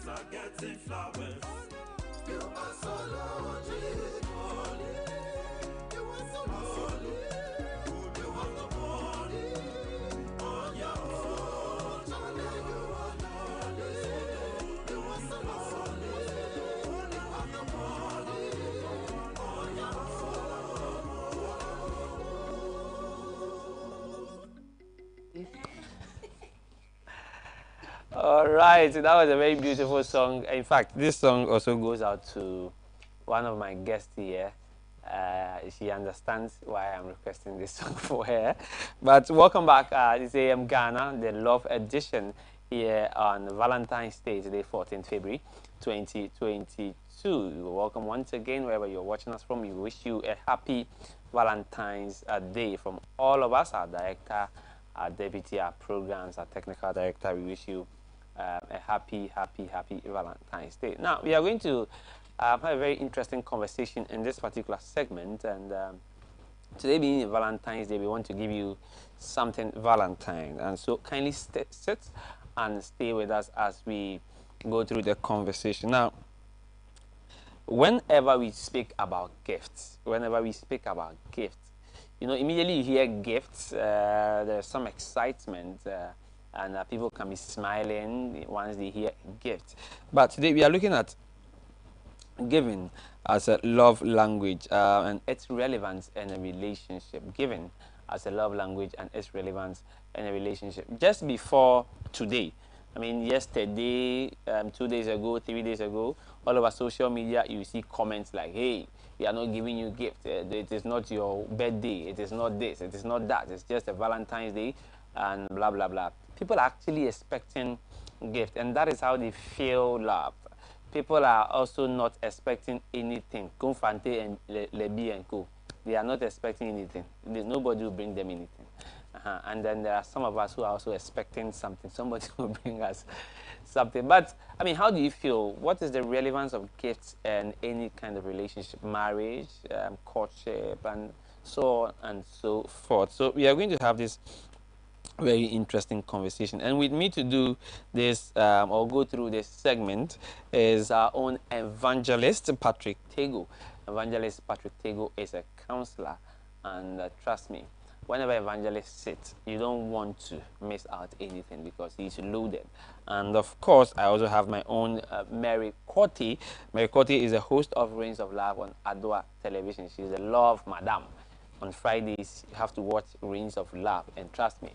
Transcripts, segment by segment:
are getting flowers. You are so lonely. You are so lonely. You have the money on your own. Charlie, you are lonely. You are so lonely. You have the money on your All right, so that was a very beautiful song. In fact, this song also goes out to one of my guests here. She understands why I'm requesting this song for her. But welcome back. This is AM Ghana, the Love Edition here on Valentine's Day, today, 14th February 2022. Welcome once again, wherever you're watching us from. We wish you a happy Valentine's Day from all of us, our director, our deputy, our programs, our technical director. We wish you a happy Valentine's Day. Now, we are going to have a very interesting conversation in this particular segment. And today being Valentine's Day, we want to give you something Valentine. And so kindly sit and stay with us as we go through the conversation. Now, whenever we speak about gifts, you know, immediately you hear gifts, there's some excitement, and people can be smiling once they hear gifts. But today we are looking at giving as a love language and its relevance in a relationship. Giving as a love language and its relevance in a relationship. Just before today, I mean, yesterday, 2 days ago, 3 days ago, all over social media, you see comments like, hey, we are not giving you gift. It is not your birthday. It is not this. It is not that. It's just a Valentine's Day and blah, blah, blah. People are actually expecting gift, and that is how they feel loved. People are also not expecting anything. Confante and Lebi and Co. They are not expecting anything. Nobody will bring them anything. And then there are some of us who are also expecting something. Somebody will bring us something. But, I mean, how do you feel? What is the relevance of gifts in any kind of relationship, marriage, courtship, and so on and so forth? So we are going to have this very interesting conversation. And with me to do this or go through this segment is our own evangelist, Patrick Tego. Evangelist Patrick Tego is a counselor. And trust me, whenever evangelist sits, you don't want to miss out anything because he's loaded. And of course, I also have my own Mary Cotti. Mary Cotti is a host of Reigns of Love on Adwa Television. She's a love madam. On Fridays, you have to watch Reigns of Love, and trust me,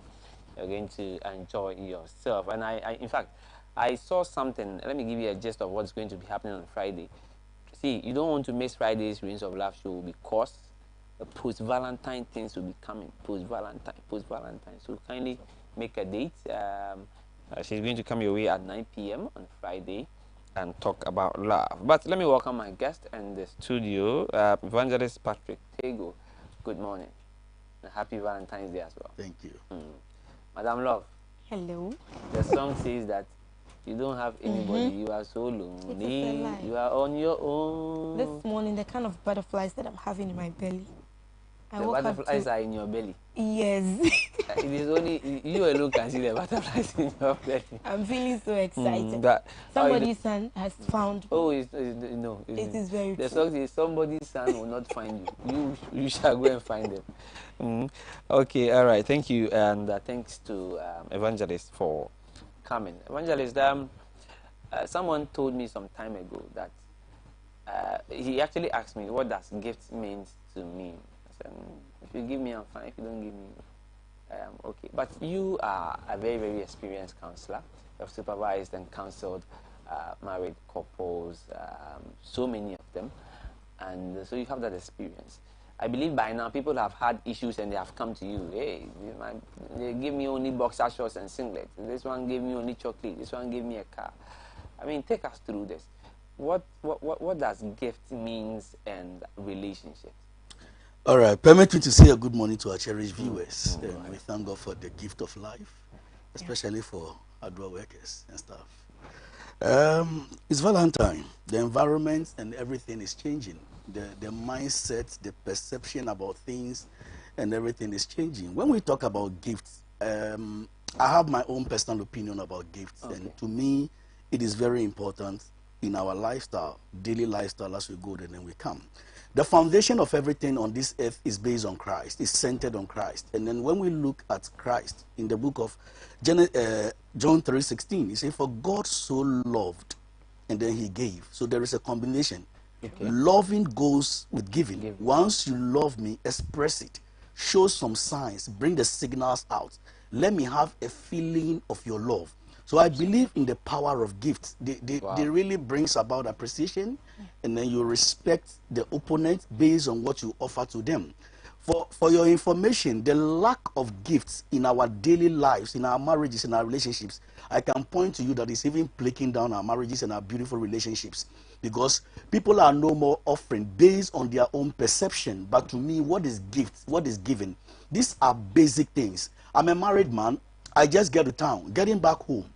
you're going to enjoy yourself. And in fact, I saw something. Let me give you a gist of what's going to be happening on Friday. See, you don't want to miss Friday's Reigns of Love show because the post-Valentine things will be coming. Post-Valentine. So kindly make a date. She's going to come your way at 9 p.m. on Friday and talk about love. But let me welcome my guest in the studio, Evangelist Patrick Tego. Good morning. And happy Valentine's Day as well. Thank you. Madam Love. Hello. The song says that you don't have anybody. You are so lonely. You are on your own. This morning, the kind of butterflies that I'm having in my belly. The butterflies are in your belly. Yes. It is only you alone can see the butterflies in your belly. I'm feeling so excited. Somebody's son has found. Oh, no. It is very the true. song is somebody's son will not find you. You shall go and find them. Okay, all right. Thank you, and thanks to Evangelist for coming. Evangelist, someone told me some time ago that he actually asked me, what does gift mean to me? I said, if you give me, I'm fine. If you don't give me, okay. But you are a very, very experienced counselor. You have supervised and counseled married couples, so many of them. And so you have that experience. I believe by now people have had issues and they have come to you. Hey, they give me only boxer shorts and singlet. This one gave me only chocolate. This one gave me a car. I mean, take us through this. What does gift means and relationships? All right. Permit me to say a good morning to our cherished viewers. We thank God for the gift of life, especially for Adwa workers and staff. It's Valentine. The environment and everything is changing. The mindset, the perception about things and everything is changing. When we talk about gifts, I have my own personal opinion about gifts. Okay. And to me, it is very important in our lifestyle, daily lifestyle, as we go and then we come. The foundation of everything on this earth is based on Christ, is centered on Christ. And then when we look at Christ in the book of John 3:16, he said, for God so loved, and then he gave. So there is a combination. Okay. Loving goes with giving. Once you love me, express it. Show some signs. Bring the signals out. Let me have a feeling of your love. So I believe in the power of gifts. They really brings about appreciation, and then you respect the opponent based on what you offer to them. For your information, the lack of gifts in our daily lives, in our marriages, in our relationships, I can point to you that it's even breaking down our marriages and our beautiful relationships, because people are no more offering based on their own perception. But to me, what is gift? What is given? These are basic things. I'm a married man. I just get to town. Getting back home,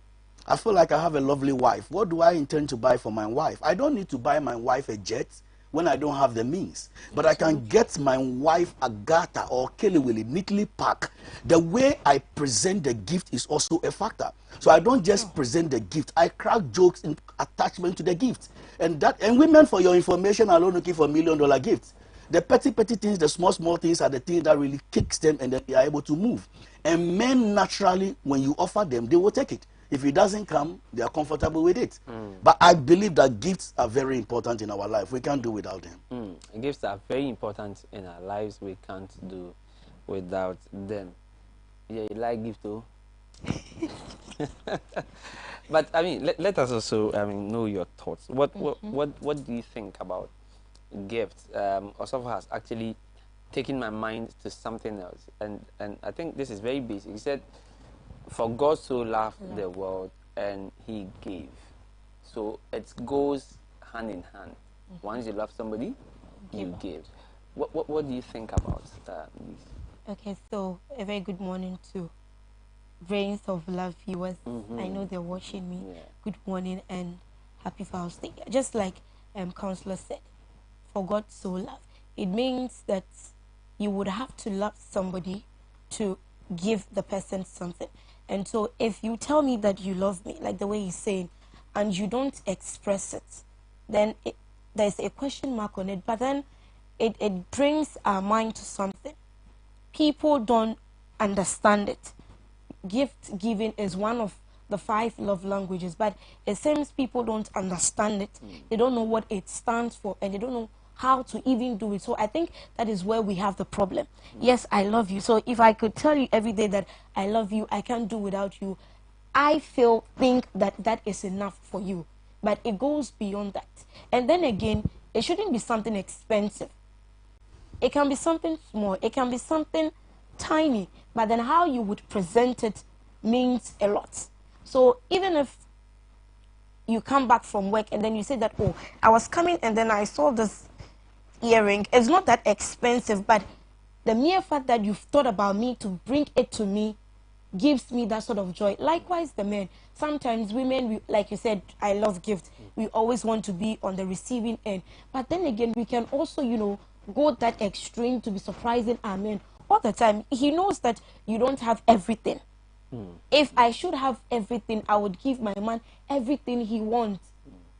I feel like I have a lovely wife. What do I intend to buy for my wife? I don't need to buy my wife a jet when I don't have the means. But I can get my wife a garter or kelewele neatly packed. The way I present the gift is also a factor. So I don't just present the gift. I crack jokes in attachment to the gift. And women, for your information, are not looking for $1 million gifts. The petty things, the small things are the things that really kicks them, and then they are able to move. And men, naturally, when you offer them, they will take it. If it doesn't come, they are comfortable with it. But I believe that gifts are very important in our life. We can't do without them. Gifts are very important in our lives. We can't do without them. Yeah, you like gift too? But I mean, let us also know your thoughts. What do you think about gifts? Osofo has actually taken my mind to something else, and I think this is very basic. He said, for God so loved the world and he gave. So it goes hand in hand. Once you love somebody, you give. What do you think about this? Okay, so a very good morning to Brains of Love viewers. I know they're watching me. Yeah. Good morning and happy Father's Day. Just like Counselor said, for God so loved. It means that you would have to love somebody to give the person something. And so if you tell me that you love me, like the way he's saying, and you don't express it, then there's a question mark on it. But then it brings our mind to something. People don't understand it. Gift giving is one of the 5 love languages, but it seems people don't understand it. They don't know what it stands for, and they don't know how to even do it. So I think that is where we have the problem. Yes, I love you. So if I could tell you every day that I love you, I can't do without you, I think that that is enough for you. But it goes beyond that. And then again, it shouldn't be something expensive. It can be something small. It can be something tiny. But then how you would present it means a lot. So even if you come back from work and then you say that, oh, I was coming and then I saw this earring. It's not that expensive, but the mere fact that you've thought about me to bring it to me gives me that sort of joy. Likewise, the men. Sometimes women, like you said, I love gifts. We always want to be on the receiving end. But then again, we can also, go that extreme to be surprising our men all the time. He knows that you don't have everything. If I should have everything, I would give my man everything he wants.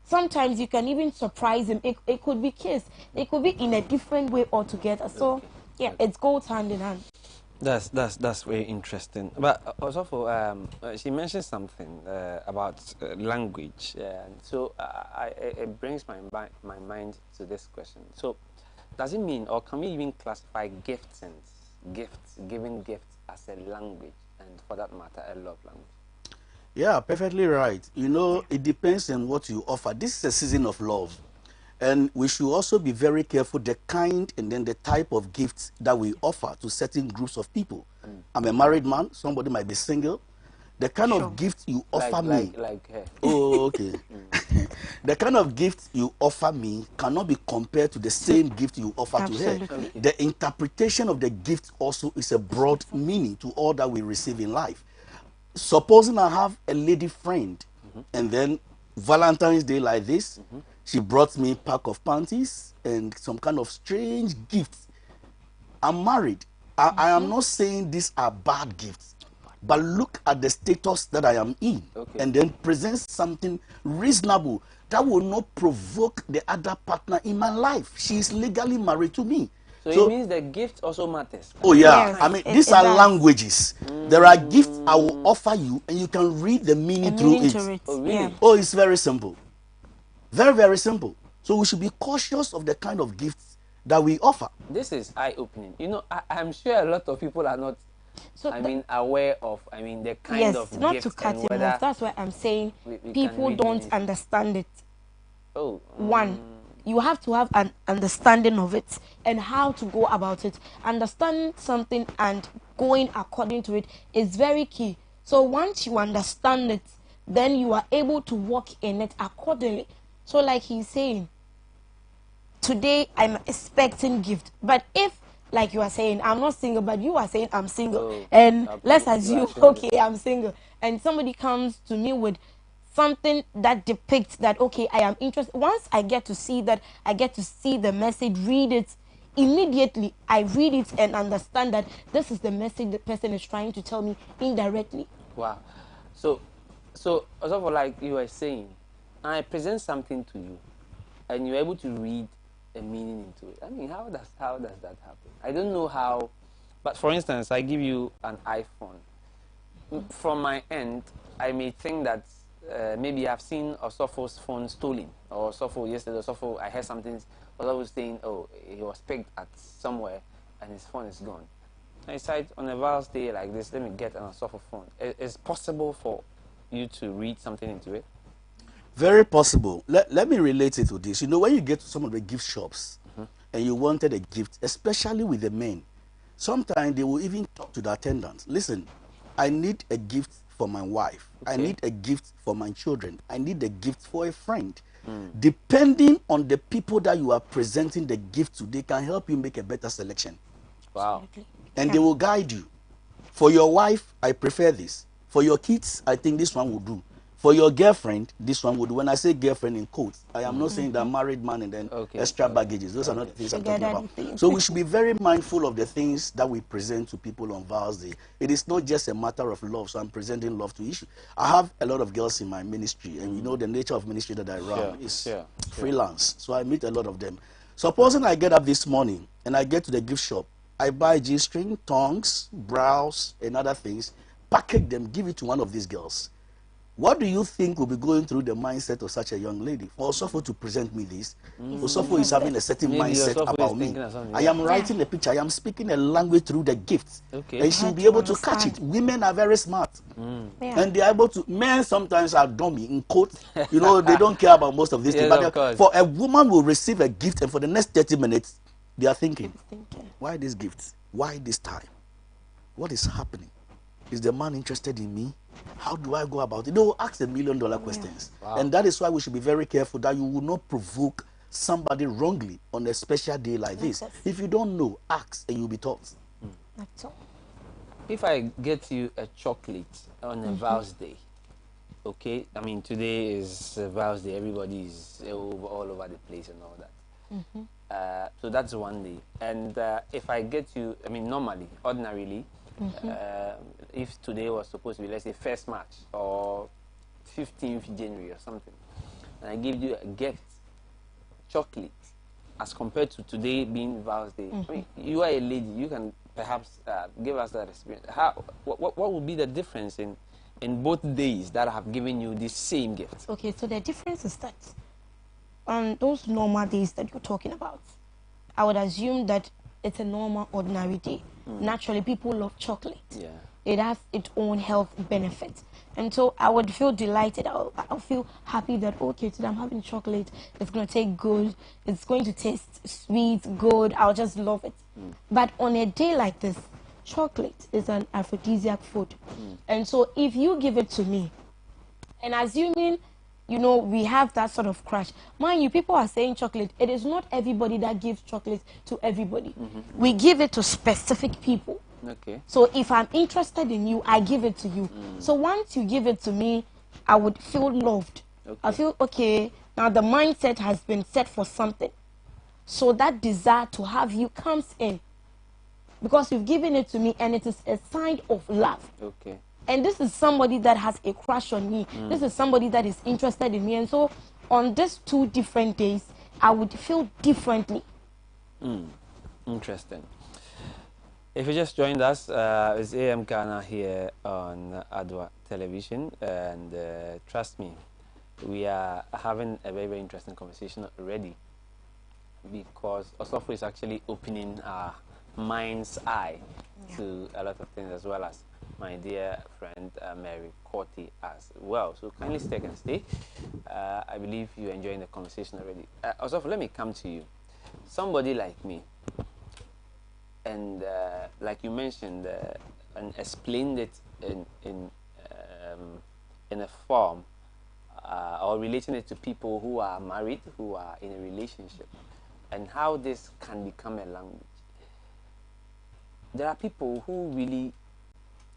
Sometimes you can even surprise him. It could be kiss. It could be in a different way altogether. So, yeah, it goes hand in hand. That's very interesting. But also, she mentioned something about language, so it brings my mind to this question. So, does it mean, or can we even classify giving gifts as a language, and for that matter, a love language? Yeah, perfectly right. It depends on what you offer. This is a season of love. And we should also be very careful the kind and then the type of gifts that we offer to certain groups of people. I'm a married man. Somebody might be single. The kind of gift you offer me. Like her. Oh, okay. The kind of gift you offer me cannot be compared to the same gift you offer to her. Okay. The interpretation of the gift also is a broad meaning to all that we receive in life. Supposing I have a lady friend, and then Valentine's Day like this, she brought me a pack of panties and some kind of strange gifts. I'm married. I am not saying these are bad gifts, but look at the status that I am in, and then present something reasonable that will not provoke the other partner in my life. She is legally married to me. So it means the gift also matters. Oh yeah, Yes, I mean these are languages. There are gifts I will offer you, and you can read the meaning through it. Oh really? Yeah. Oh, it's very simple. Very, very simple. So we should be cautious of the kind of gifts that we offer. This is eye-opening. You know, I'm sure a lot of people are not, So aware of, the kind yes, of not gift to cut and him whether off. That's why I'm saying we can people read don't meanings. understand it. Oh. One, you have to have an understanding of it and how to go about it. Understanding something and going according to it is very key. So once you understand it, then you are able to walk in it accordingly. So like he's saying, today I'm expecting gift. But if, like you are saying, I'm not single, but you are saying I'm single, and let's assume, okay, I'm single, and somebody comes to me with something that depicts that, okay, I am interested. Once I get to see that, I get to see the message, read it, immediately I read it and understand that this is the message the person is trying to tell me indirectly. Wow. So also for like you were saying, I present something to you, and you're able to read a meaning into it. I mean, how does that happen? I don't know how, but for instance, I give you an iPhone. From my end, I may think that maybe I've seen Osofo's phone stolen, or Osofo yesterday. Osofo, I heard something. Osofo was saying, oh, he was picked at somewhere, and his phone is gone. I decided on a Val's day like this, let me get an Osofo phone. It's possible for you to read something into it. Very possible. Let me relate it to this. You know, when you get to some of the gift shops and you wanted a gift, especially with the men, sometimes they will even talk to the attendant. Listen, I need a gift for my wife. I need a gift for my children. I need a gift for a friend. Depending on the people that you are presenting the gift to, they can help you make a better selection. Wow. And they will guide you. For your wife, I prefer this. For your kids, I think this one will do. For your girlfriend, this one would. When I say girlfriend in quotes, I am not saying that married man and then extra baggages. Those are not the things I'm talking about. So we should be very mindful of the things that we present to people on Val's Day. It is not just a matter of love. So I'm presenting love to issue. I have a lot of girls in my ministry, and you know the nature of ministry that I run is freelance. So I meet a lot of them. Supposing I get up this morning and I get to the gift shop, I buy G-string, tongs, brows, and other things, package them, give it to one of these girls. What do you think will be going through the mindset of such a young lady? For Osofo to present me this, Osofo is having a certain mindset about me. I am writing a picture, I am speaking a language through the gift. And she'll be able to catch it. Women are very smart. And they are able to, men sometimes are dummy, in quotes. You know, they don't care about most of these things. But for a woman will receive a gift and for the next 30 minutes, they are thinking, why this gift? Why this time? What is happening? Is the man interested in me? How do I go about it? They will ask $1 million questions. And that is why we should be very careful that you will not provoke somebody wrongly on a special day like this. If you don't know, ask and you'll be taught. That's all. If I get you a chocolate on a Val's Day, okay? I mean, today is Val's Day. Everybody is all over the place and all that. So that's one day. And if I get you, I mean, normally, ordinarily, if today was supposed to be, let's say, 1st March or 15th January or something, and I give you a gift, chocolate, as compared to today being Val's Day, I mean, you are a lady, you can perhaps give us that experience. What would be the difference in both days that have given you the same gift? Okay, so the difference is that on those normal days that you're talking about, I would assume that it's a normal, ordinary day. Naturally, people love chocolate. Yeah. It has its own health benefits. And so I would feel delighted. I'll feel happy that, okay, today I'm having chocolate. It's going to taste good. It's going to taste sweet, good. I'll just love it. But on a day like this, chocolate is an aphrodisiac food. And so if you give it to me, and assuming, you know, we have that sort of crush. Mind you, people are saying chocolate. It is not everybody that gives chocolate to everybody. We give it to specific people. Okay. So if I'm interested in you, I give it to you. So once you give it to me, I would feel loved. I feel, okay, now the mindset has been set for something. So that desire to have you comes in. Because you've given it to me and it is a sign of love. Okay. And this is somebody that has a crush on me. This is somebody that is interested in me. And so on these 2 different days, I would feel differently. Interesting. If you just joined us, it's AM Ghana here on Adwa Television, and trust me, we are having a very, very interesting conversation already, because Osofo is actually opening our mind's eye to a lot of things, as well as my dear friend Mary Corty as well. So kindly stay and stay. I believe you're enjoying the conversation already. Osofo, let me come to you. Somebody like me, and like you mentioned and explained it in a form, or relating it to people who are married, who are in a relationship, and how this can become a language. There are people who really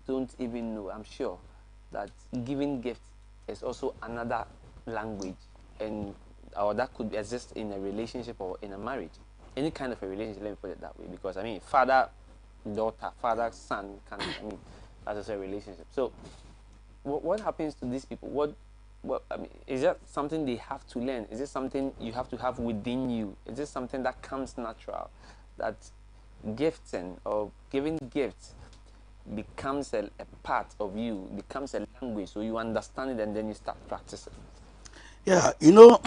don't even know, I'm sure, that giving gifts is also another language, and or that could exist in a relationship or in a marriage. Any kind of a relationship, let me put it that way, because I mean, father, daughter, father, son, that's also a relationship. So, what happens to these people? What I mean, is that something they have to learn? Is it something you have to have within you? Is it something that comes natural? That gifting or giving gifts becomes a part of you, becomes a language, so you understand it and then you start practicing. Yeah, you know,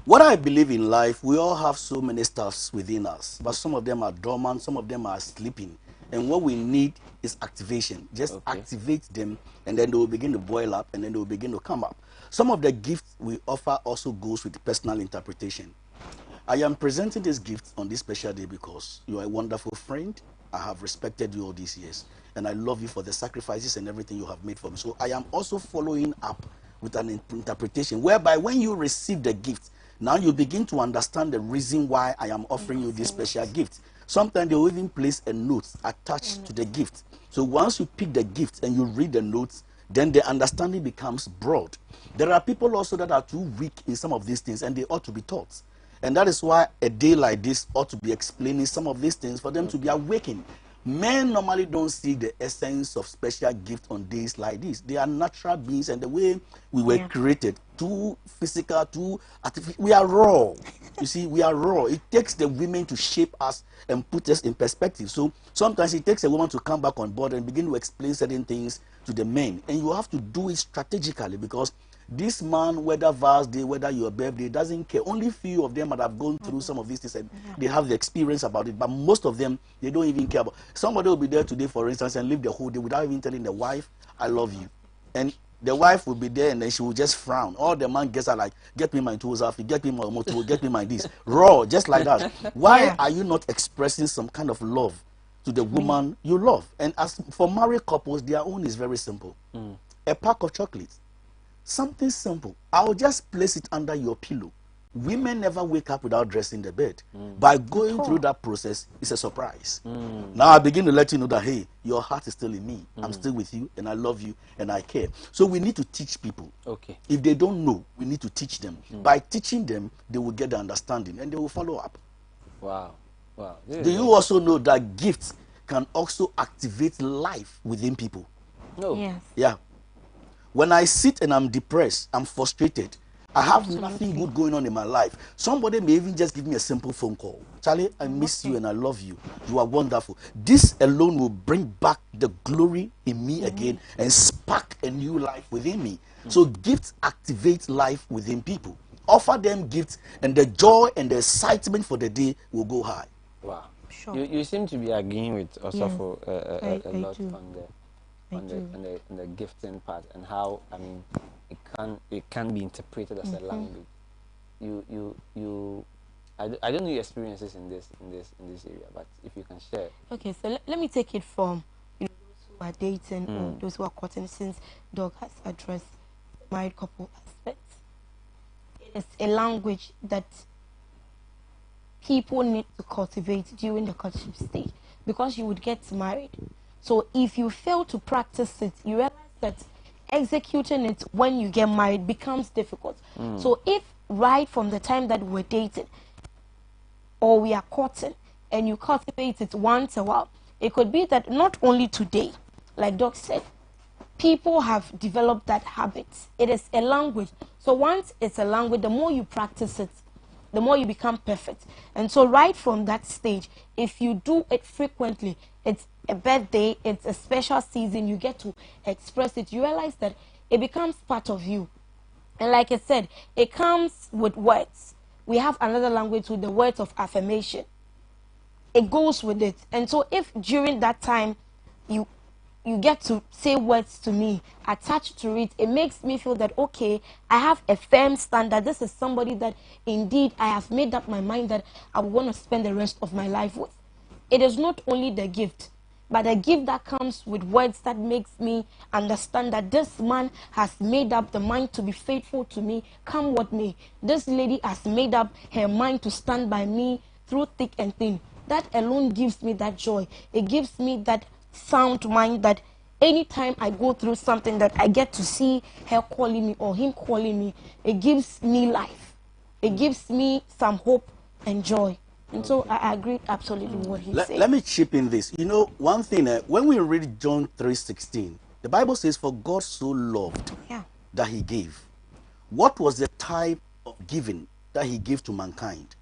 what I believe in life, we all have so many stuffs within us, but some of them are dormant, some of them are sleeping. And what we need is activation. Just activate them, and then they will begin to boil up, and then they will begin to come up. Some of the gifts we offer also goes with personal interpretation. I am presenting this gift on this special day because you are a wonderful friend. I have respected you all these years, and I love you for the sacrifices and everything you have made for me. So I am also following up with an interpretation whereby when you receive the gift, now you begin to understand the reason why I am offering you this special gift. Sometimes they will even place a note attached to the gift. So once you pick the gift and you read the notes, then the understanding becomes broad. There are people also that are too weak in some of these things, and they ought to be taught. And that is why a day like this ought to be explaining some of these things for them to be awakened. Men normally don't see the essence of special gift on days like this. They are natural beings, and the way we were created, too physical, too artificial. We are raw. You see, we are raw. It takes the women to shape us and put us in perspective. So sometimes it takes a woman to come back on board and begin to explain certain things to the men. And you have to do it strategically, because this man, whether Val's Day, whether your birthday, doesn't care. Only few of them that have gone through some of these things and they have the experience about it. But most of them, they don't even care about. Somebody will be there today, for instance, and live the whole day without even telling the wife, I love you. And the wife will be there and then she will just frown. All the man gets are like, get me my tools off, get me my motor, get me my this. Raw, just like that. Why are you not expressing some kind of love to the woman you love? And as for married couples, their own is very simple. A pack of chocolates. Something simple. I'll just place it under your pillow. Women never wake up without dressing the bed. By going through that process, it's a surprise. Now I begin to let you know that, hey, your heart is still in me. I'm still with you, and I love you, and I care. So we need to teach people. If they don't know, we need to teach them. By teaching them, they will get the understanding, and they will follow up. Wow. Do you also know that gifts can also activate life within people? No. Yes. Yeah. When I sit and I'm depressed, I'm frustrated, I have nothing good going on in my life. Somebody may even just give me a simple phone call. Charlie, I miss you and I love you. You are wonderful. This alone will bring back the glory in me again and spark a new life within me. So gifts activate life within people. Offer them gifts, and the joy and the excitement for the day will go high. Wow. Sure. You seem to be agreeing with Osofo a lot do. on the gifting part, and how, I mean, it can be interpreted as a language. I don't know your experiences in this area, but if you can share. Okay, so let me take it from those who are dating or those who are courting, since Doug has addressed married couple aspects. It is a language that people need to cultivate during the courtship stage, because you would get married. So if you fail to practice it, you realize that executing it when you get married becomes difficult. So if right from the time that we're dating or we are courting, and you cultivate it once a while, it could be that not only today, like Doc said, people have developed that habit. It is a language. So once it's a language, the more you practice it, the more you become perfect. And so right from that stage, if you do it frequently, it's a birthday, it's a special season, you get to express it, you realize that it becomes part of you. And like I said, it comes with words. We have another language with the words of affirmation. It goes with it. And so if during that time you get to say words to me attached to it, it makes me feel that, okay, I have a firm standard. This is somebody that indeed I have made up my mind that I want to spend the rest of my life with. It is not only the gift, but the gift that comes with words that makes me understand that this man has made up the mind to be faithful to me, come what may. This lady has made up her mind to stand by me through thick and thin. That alone gives me that joy. It gives me that sound mind that anytime I go through something that I get to see her calling me or him calling me, it gives me life. It gives me some hope and joy. And so I agree absolutely with what he said. Let me chip in this. You know, one thing, when we read John 3:16, the Bible says, for God so loved that he gave. What was the type of giving that he gave to mankind?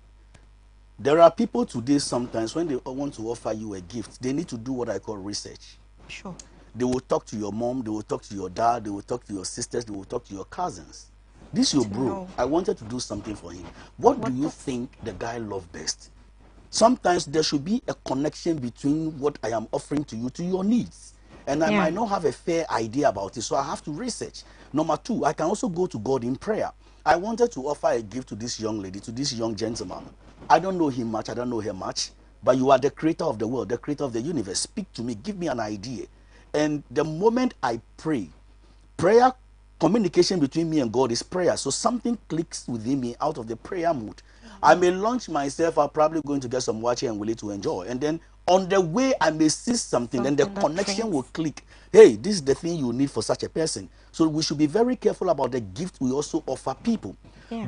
There are people today, sometimes when they want to offer you a gift, they need to do what I call research. Sure. They will talk to your mom, they will talk to your dad, they will talk to your sisters, they will talk to your cousins. This your bro. know. I wanted to do something for him. What do you think the guy loved best? Sometimes there should be a connection between what I am offering to you to your needs. And I might not have a fair idea about it, so I have to research. Number two, I can also go to God in prayer. I wanted to offer a gift to this young lady, to this young gentleman. I don't know him much, I don't know her much, but you are the creator of the world, the creator of the universe. Speak to me, give me an idea. And the moment I pray, prayer, communication between me and God is prayer. So something clicks within me out of the prayer mood. I may launch myself, I'm probably going to get some watching and willing to enjoy. And then on the way, I may see something, then the connection will click. Hey, this is the thing you need for such a person. So we should be very careful about the gift we also offer people.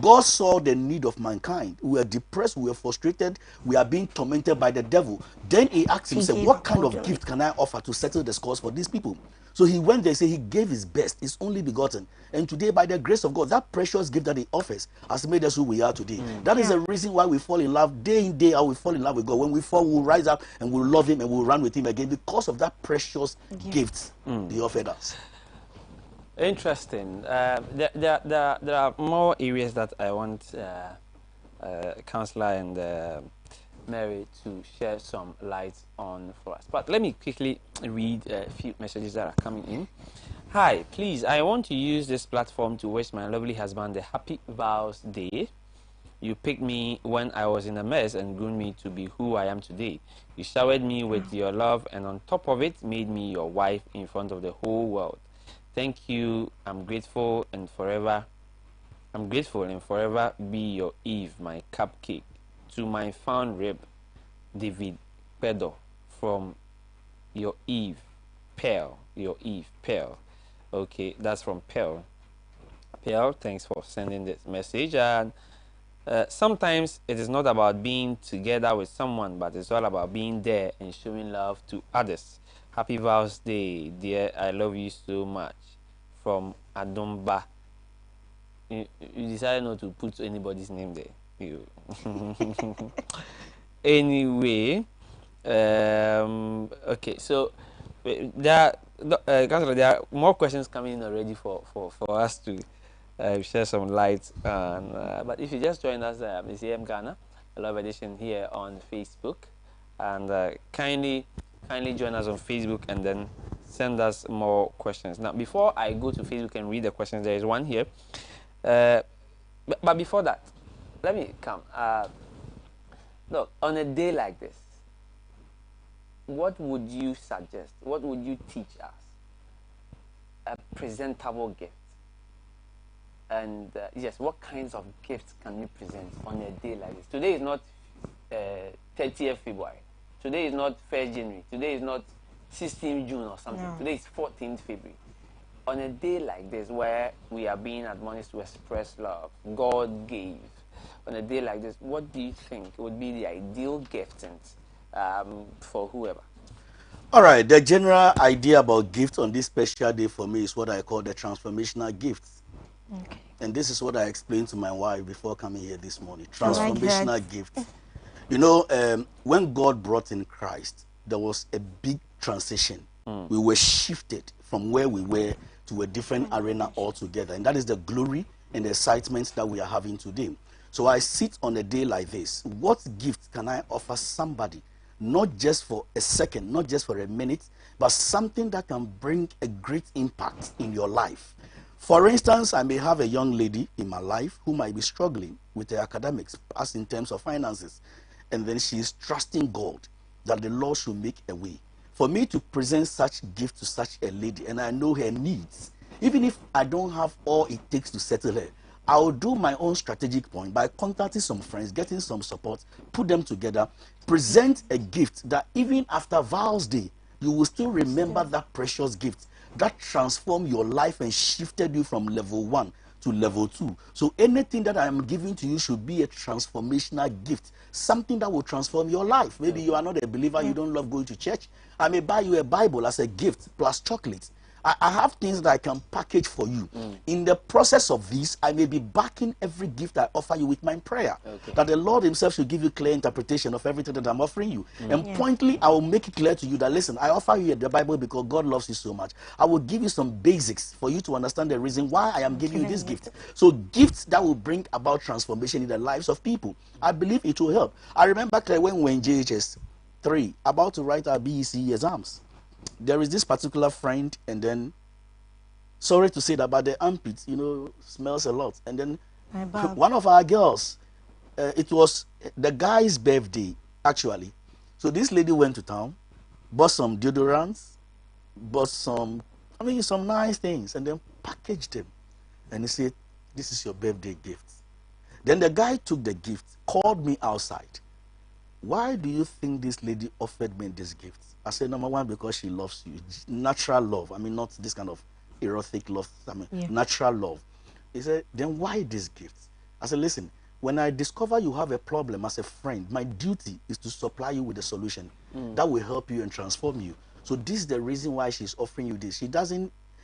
God saw the need of mankind. We are depressed, we are frustrated, we are being tormented by the devil. Then he asked himself, what kind of gift can I offer to settle the scores for these people? So he went there and said he gave his best, his only begotten. And today, by the grace of God, that precious gift that he offers has made us who we are today. That is the reason why we fall in love day in, day out. We fall in love with God. When we fall, we'll rise up and we'll love him and we'll run with him again because of that precious gift he offered us. Interesting. There are more areas that I want Counselor and Mary to share some light on for us. But let me quickly read a few messages that are coming in. Hi, please, I want to use this platform to wish my lovely husband a happy vows day. You picked me when I was in a mess and groomed me to be who I am today. You showered me with your love and on top of it made me your wife in front of the whole world. Thank you. I'm grateful and forever be your Eve, my cupcake. To my found rib, David Pedo, from your Eve, Pearl. Your Eve, Pearl. Okay, that's from Pearl. Pearl, thanks for sending this message. And sometimes it is not about being together with someone, but it's all about being there and showing love to others. Happy Vows Day, dear. I love you so much. From Adumba. You decided not to put anybody's name there. You. Anyway, okay. So there are more questions coming in already for us to share some light on. But if you just joined us, it's AM Ghana, a live edition here on Facebook, and kindly join us on Facebook and then send us more questions. Now, before I go to Facebook and read the questions, there is one here. But before that, let me come. Look, on a day like this, what would you suggest? What would you teach us? A presentable gift. And yes, what kinds of gifts can you present on a day like this? Today is not 30th February. Today is not 1st January. Today is not 16th June or something. No. Today is 14th February. On a day like this where we are being admonished to express love, God gave. On a day like this, what do you think would be the ideal gift for whoever? All right, the general idea about gifts on this special day for me is what I call the transformational gifts. Okay. And this is what I explained to my wife before coming here this morning. I like that. Transformational gifts. You know, when God brought in Christ, there was a big transition. We were shifted from where we were to a different arena altogether. And that is the glory and the excitement that we are having today. So I sit on a day like this. What gift can I offer somebody? Not just for a second, not just for a minute, but something that can bring a great impact in your life. For instance, I may have a young lady in my life who might be struggling with her academics, as in terms of finances. And then she is trusting God that the Lord should make a way. For me to present such gift to such a lady, and I know her needs, even if I don't have all it takes to settle her, I will do my own strategic point by contacting some friends, getting some support, put them together, present a gift that even after Vows Day, you will still remember that precious gift that transformed your life and shifted you from level 1 to level 2. So anything that I am giving to you should be a transformational gift, something that will transform your life. Maybe you are not a believer, you don't love going to church. I may buy you a Bible as a gift plus chocolate. I have things that I can package for you. In the process of this, I may be backing every gift I offer you with my prayer. That the Lord himself should give you clear interpretation of everything that I'm offering you. And pointedly, I will make it clear to you that, listen, I offer you the Bible because God loves you so much. I will give you some basics for you to understand the reason why I am giving you this gift. So gifts that will bring about transformation in the lives of people. I believe it will help. I remember when we were in JHS 3, about to write our BEC exams. There is this particular friend, and then, sorry to say that, but the armpit, smells a lot. And then one of our girls, it was the guy's birthday, actually. So this lady went to town, bought some deodorants, bought some nice things, and then packaged them. And he said, this is your birthday gift. Then the guy took the gift, called me outside. Why do you think this lady offered me this gift? I said, number one, because she loves you. Natural love. I mean, not this kind of erotic love. I mean, natural love. He said, then why this gift? I said, listen, when I discover you have a problem as a friend, my duty is to supply you with a solution that will help you and transform you. So this is the reason why she's offering you this.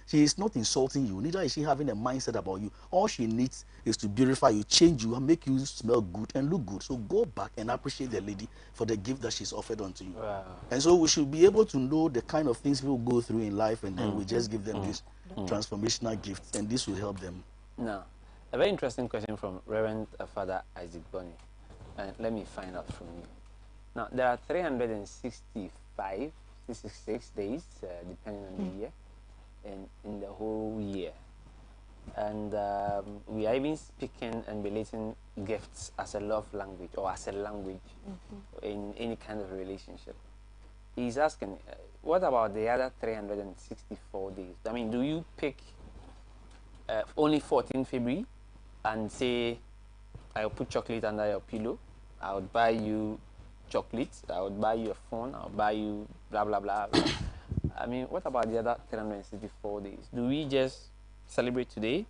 She is not insulting you, neither is she having a mindset about you. All she needs is to beautify you, change you, and make you smell good and look good. So go back and appreciate the lady for the gift that she's offered unto you. Wow. And so we should be able to know the kind of things people go through in life, and then we just give them this transformational gift, and this will help them. Now, a very interesting question from Reverend Father Isaac Bonny. Let me find out from you. Now, there are 365, 66 days, depending on the year. In the whole year, and we are even speaking and relating gifts as a love language or as a language in any kind of relationship. He's asking, what about the other 364 days? I mean, do you pick only 14 February and say, I'll put chocolate under your pillow, I would buy you chocolates, I would buy you a phone, I'll buy you blah blah blah, blah. I mean, what about the other 364 days? Do we just celebrate today,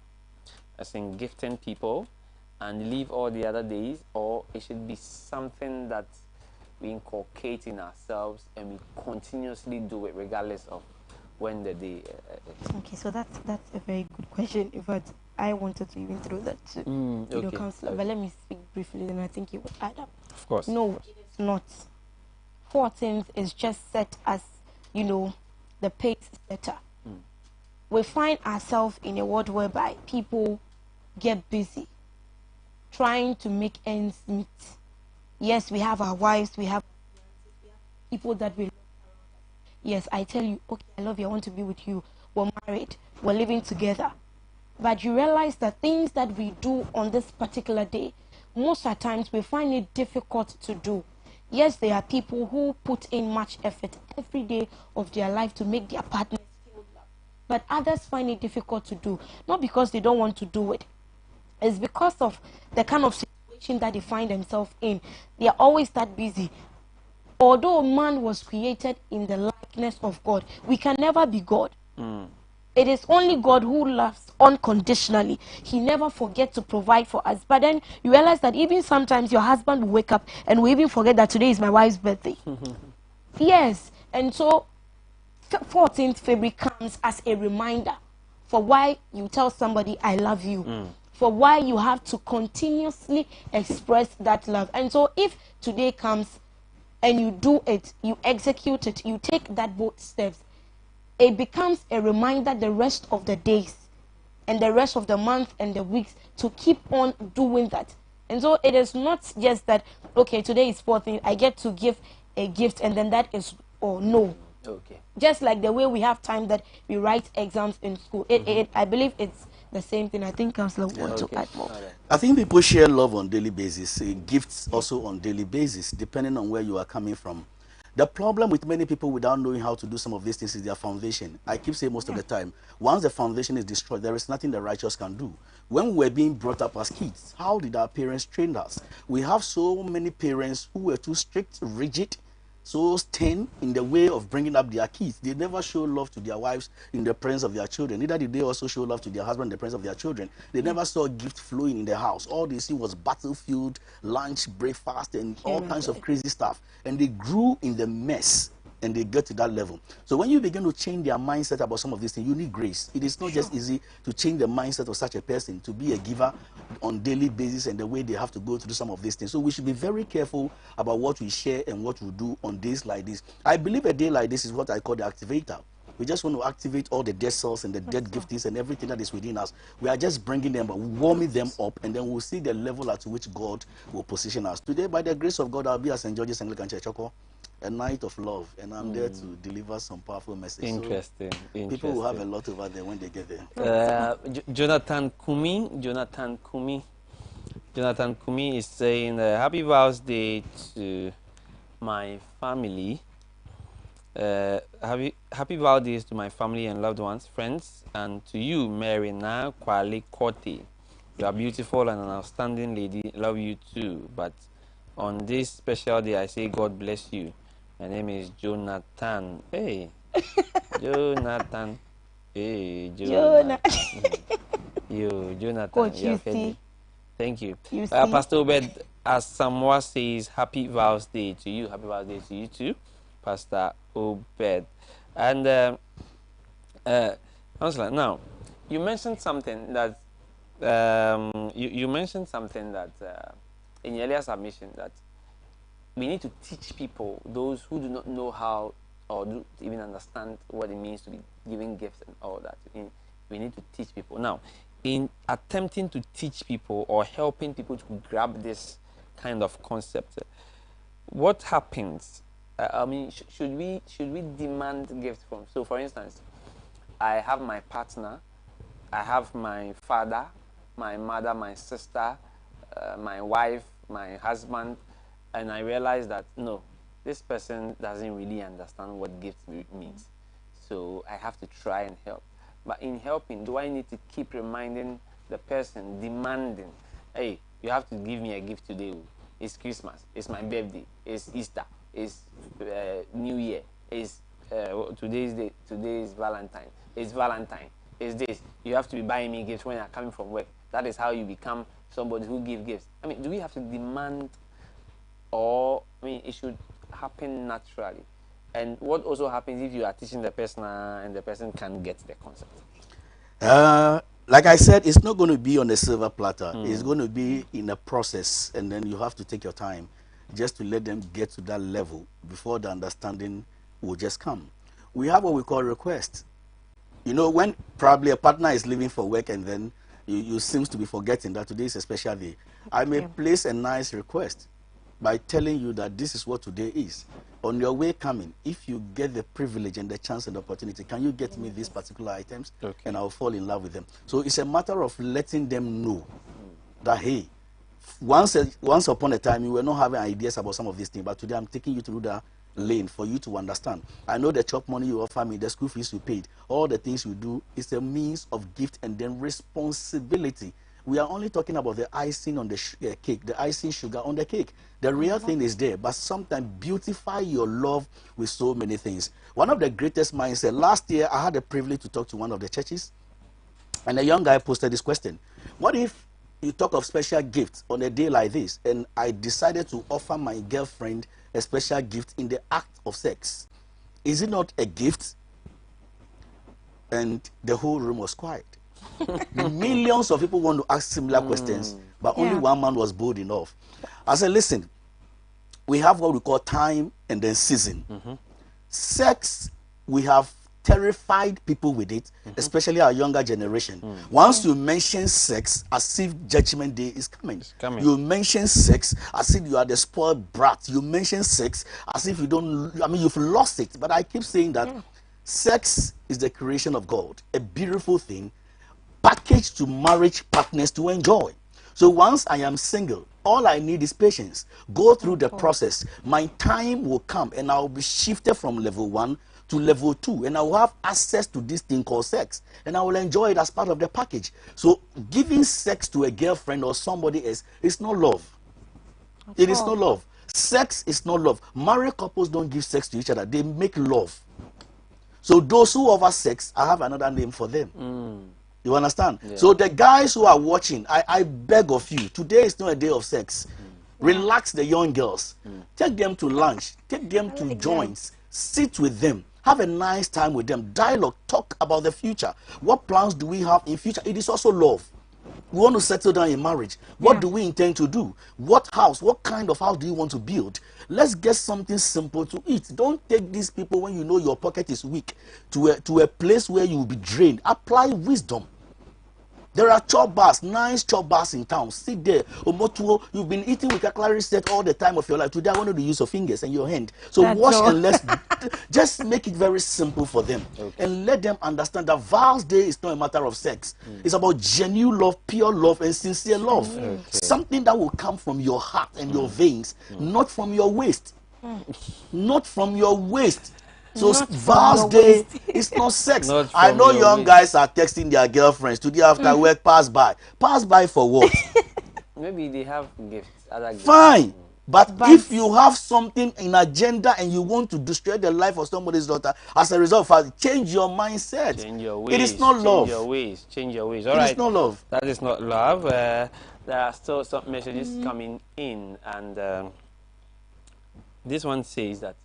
as in gifting people, and leave all the other days, or it should be something that we inculcate in ourselves and we continuously do it regardless of when the day is? Okay, so that's a very good question. In fact, I wanted to even throw that to Counselor, but let me speak briefly, and I think it would add up. Of course. No, it's not. 14th is just set as, the pace setter. We find ourselves in a world whereby people get busy trying to make ends meet. Yes, we have our wives, we have people that we love. Yes, I tell you, okay, I love you, I want to be with you. We're married, we're living together. But you realize that things that we do on this particular day, most of the times we find it difficult to do. Yes, there are people who put in much effort every day of their life to make their partners feel loved. But others find it difficult to do. Not because they don't want to do it. It's because of the kind of situation that they find themselves in. They are always that busy. Although man was created in the likeness of God, we can never be God. It is only God who loves unconditionally. He never forgets to provide for us. But then you realize that even sometimes your husband will wake up and we even forget that today is my wife's birthday. Yes. And so 14th February comes as a reminder for why you tell somebody I love you, for why you have to continuously express that love. And so if today comes and you do it, you execute it, you take that bold steps, it becomes a reminder the rest of the days and the rest of the month and the weeks to keep on doing that. And so it is not just that, okay, today is 14th, I get to give a gift and then that is, oh no. Okay. Just like the way we have time that we write exams in school. I believe it's the same thing. I think Counselor want to add more. I think people share love on daily basis, gifts also on daily basis, depending on where you are coming from. The problem with many people without knowing how to do some of these things is their foundation. I keep saying most of the time, once the foundation is destroyed, there is nothing the righteous can do. When we were being brought up as kids, how did our parents train us? We have so many parents who were too strict, rigid, so stern in the way of bringing up their kids. They never show love to their wives in the presence of their children. Neither did they also show love to their husband in the presence of their children. They never saw gift flowing in the house. All they see was battlefield, lunch, breakfast, and all kinds of crazy stuff. And they grew in the mess, and they get to that level. So when you begin to change their mindset about some of these things, you need grace. It is not just easy to change the mindset of such a person to be a giver on daily basis and the way they have to go through some of these things. So we should be very careful about what we share and what we do on days like this. I believe a day like this is what I call the activator. We just want to activate all the dead cells and the dead giftings and everything that is within us. We are just bringing them, warming them up, and then we'll see the level at which God will position us. Today, by the grace of God, I'll be at St. George's Anglican Church, a night of love, and I'm there to deliver some powerful message. Interesting. So people will have a lot over there when they get there. Jonathan Kumi is saying, happy Val's Day to my family. Happy Valentine's to my family and loved ones, friends, and to you, Marina Kwale Kote. You are beautiful and an outstanding lady. Love you too. But on this special day, I say God bless you. My name is Jonathan. Hey, Jonathan. Hey, Jonathan. You, Jonathan. Coach, you see. Thank you. You see? Pastor Obed, as Samoa says, happy Val's Day to you. Happy Val's Day to you too, Pastor Obed. And Counselor, now you mentioned something that you mentioned something that in your earlier submission, that we need to teach people, those who do not know how or do even understand what it means to be giving gifts and all that. We need to teach people. Now, in attempting to teach people or helping people to grab this kind of concept, what happens? I mean, should we demand gifts from? So, for instance, I have my partner, I have my father, my mother, my sister, my wife, my husband, and I realize that no, this person doesn't really understand what gifts means. So I have to try and help. But in helping, do I need to keep reminding the person, demanding, hey, you have to give me a gift today. It's Christmas, it's my birthday, it's Easter, it's New Year, it's today's day, today is Valentine, it's Valentine, it's this. You have to be buying me gifts when you're coming from work. That is how you become somebody who gives gifts. I mean, do we have to demand, or I mean, it should happen naturally? And what also happens if you are teaching the person and the person can't get the concept? Like I said, it's not going to be on a silver platter. It's going to be in a process, and then you have to take your time just to let them get to that level before the understanding will just come. We have what we call request. You know, when probably a partner is leaving for work and then you seems to be forgetting that today is a special day, I may place a nice request by telling you that this is what today is. On your way coming, if you get the privilege and the chance and the opportunity, can you get me these particular items? Okay. And I'll fall in love with them. So it's a matter of letting them know that, hey, once upon a time, you were not having ideas about some of these things, but today I'm taking you through that lane for you to understand. I know the chop money you offer me, the school fees you paid, all the things you do is a means of gift and then responsibility. We are only talking about the icing on the cake, the icing sugar on the cake. The real thing is there, but sometimes beautify your love with so many things. One of the greatest minds said, last year I had the privilege to talk to one of the churches, and a young guy posted this question: what if you talk of special gifts on a day like this, and I decided to offer my girlfriend a special gift in the act of sex? Is it not a gift? and the whole room was quiet. Millions of people want to ask similar questions, but only one man was bold enough. I said, listen, we have what we call time and then season. Sex, we have terrified people with it, especially our younger generation. Once you mention sex, as if judgment day is coming. You mention sex as if you are the spoiled brat. You mention sex as if you don't, I mean, you've lost it. But I keep saying that sex is the creation of God, a beautiful thing, packaged to marriage partners to enjoy. So once I am single, all I need is patience. Go through the process. My time will come and I'll be shifted from level 1 to level 2, and I will have access to this thing called sex, and I will enjoy it as part of the package. So giving sex to a girlfriend or somebody else is not love. It is not love. Sex is not love. Married couples don't give sex to each other. They make love. So those who offer sex, I have another name for them. You understand? So the guys who are watching, I beg of you, today is not a day of sex. Relax the young girls. Take them to lunch. Take them to joints. Sit with them. Have a nice time with them. Dialogue. Talk about the future. What plans do we have in future? It is also love. We want to settle down in marriage. What do we intend to do? What house? What kind of house do you want to build? Let's get something simple to eat. Don't take these people when you know your pocket is weak to a place where you will be drained. Apply wisdom. There are chop bars, nice chop bars in town. Sit there. Omotuo, you've been eating with a cutlery set all the time of your life. Today I want you to use your fingers and your hand. So wash and let's just make it very simple for them. And let them understand that Val's Day is not a matter of sex. It's about genuine love, pure love, and sincere love. Something that will come from your heart and your veins, not from your waist. Not from your waist. So Val's Day is not sex. I know young guys are texting their girlfriends today after work, pass by. Pass by for what? Maybe they have gifts. Other gifts. Fine. But if you have something in agenda and you want to destroy the life of somebody's daughter, as a result of that, change your mindset. Change your ways. It is not love. Change your ways. Change your ways. All it right. is not love. That is not love. There are still some messages coming in, and this one says that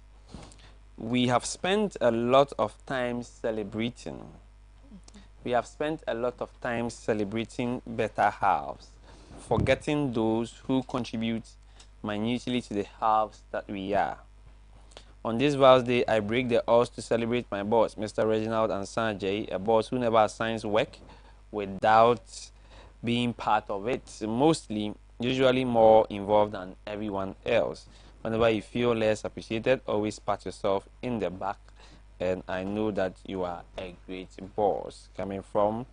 we have spent a lot of time celebrating. We have spent a lot of time celebrating better halves, forgetting those who contribute minutely to the halves that we are. On this Val's Day, I break the odds to celebrate my boss, Mr. Reginald and Sanjay, a boss who never assigns work without being part of it, usually more involved than everyone else. Whenever you feel less appreciated, always pat yourself in the back, and I know that you are a great boss. Coming from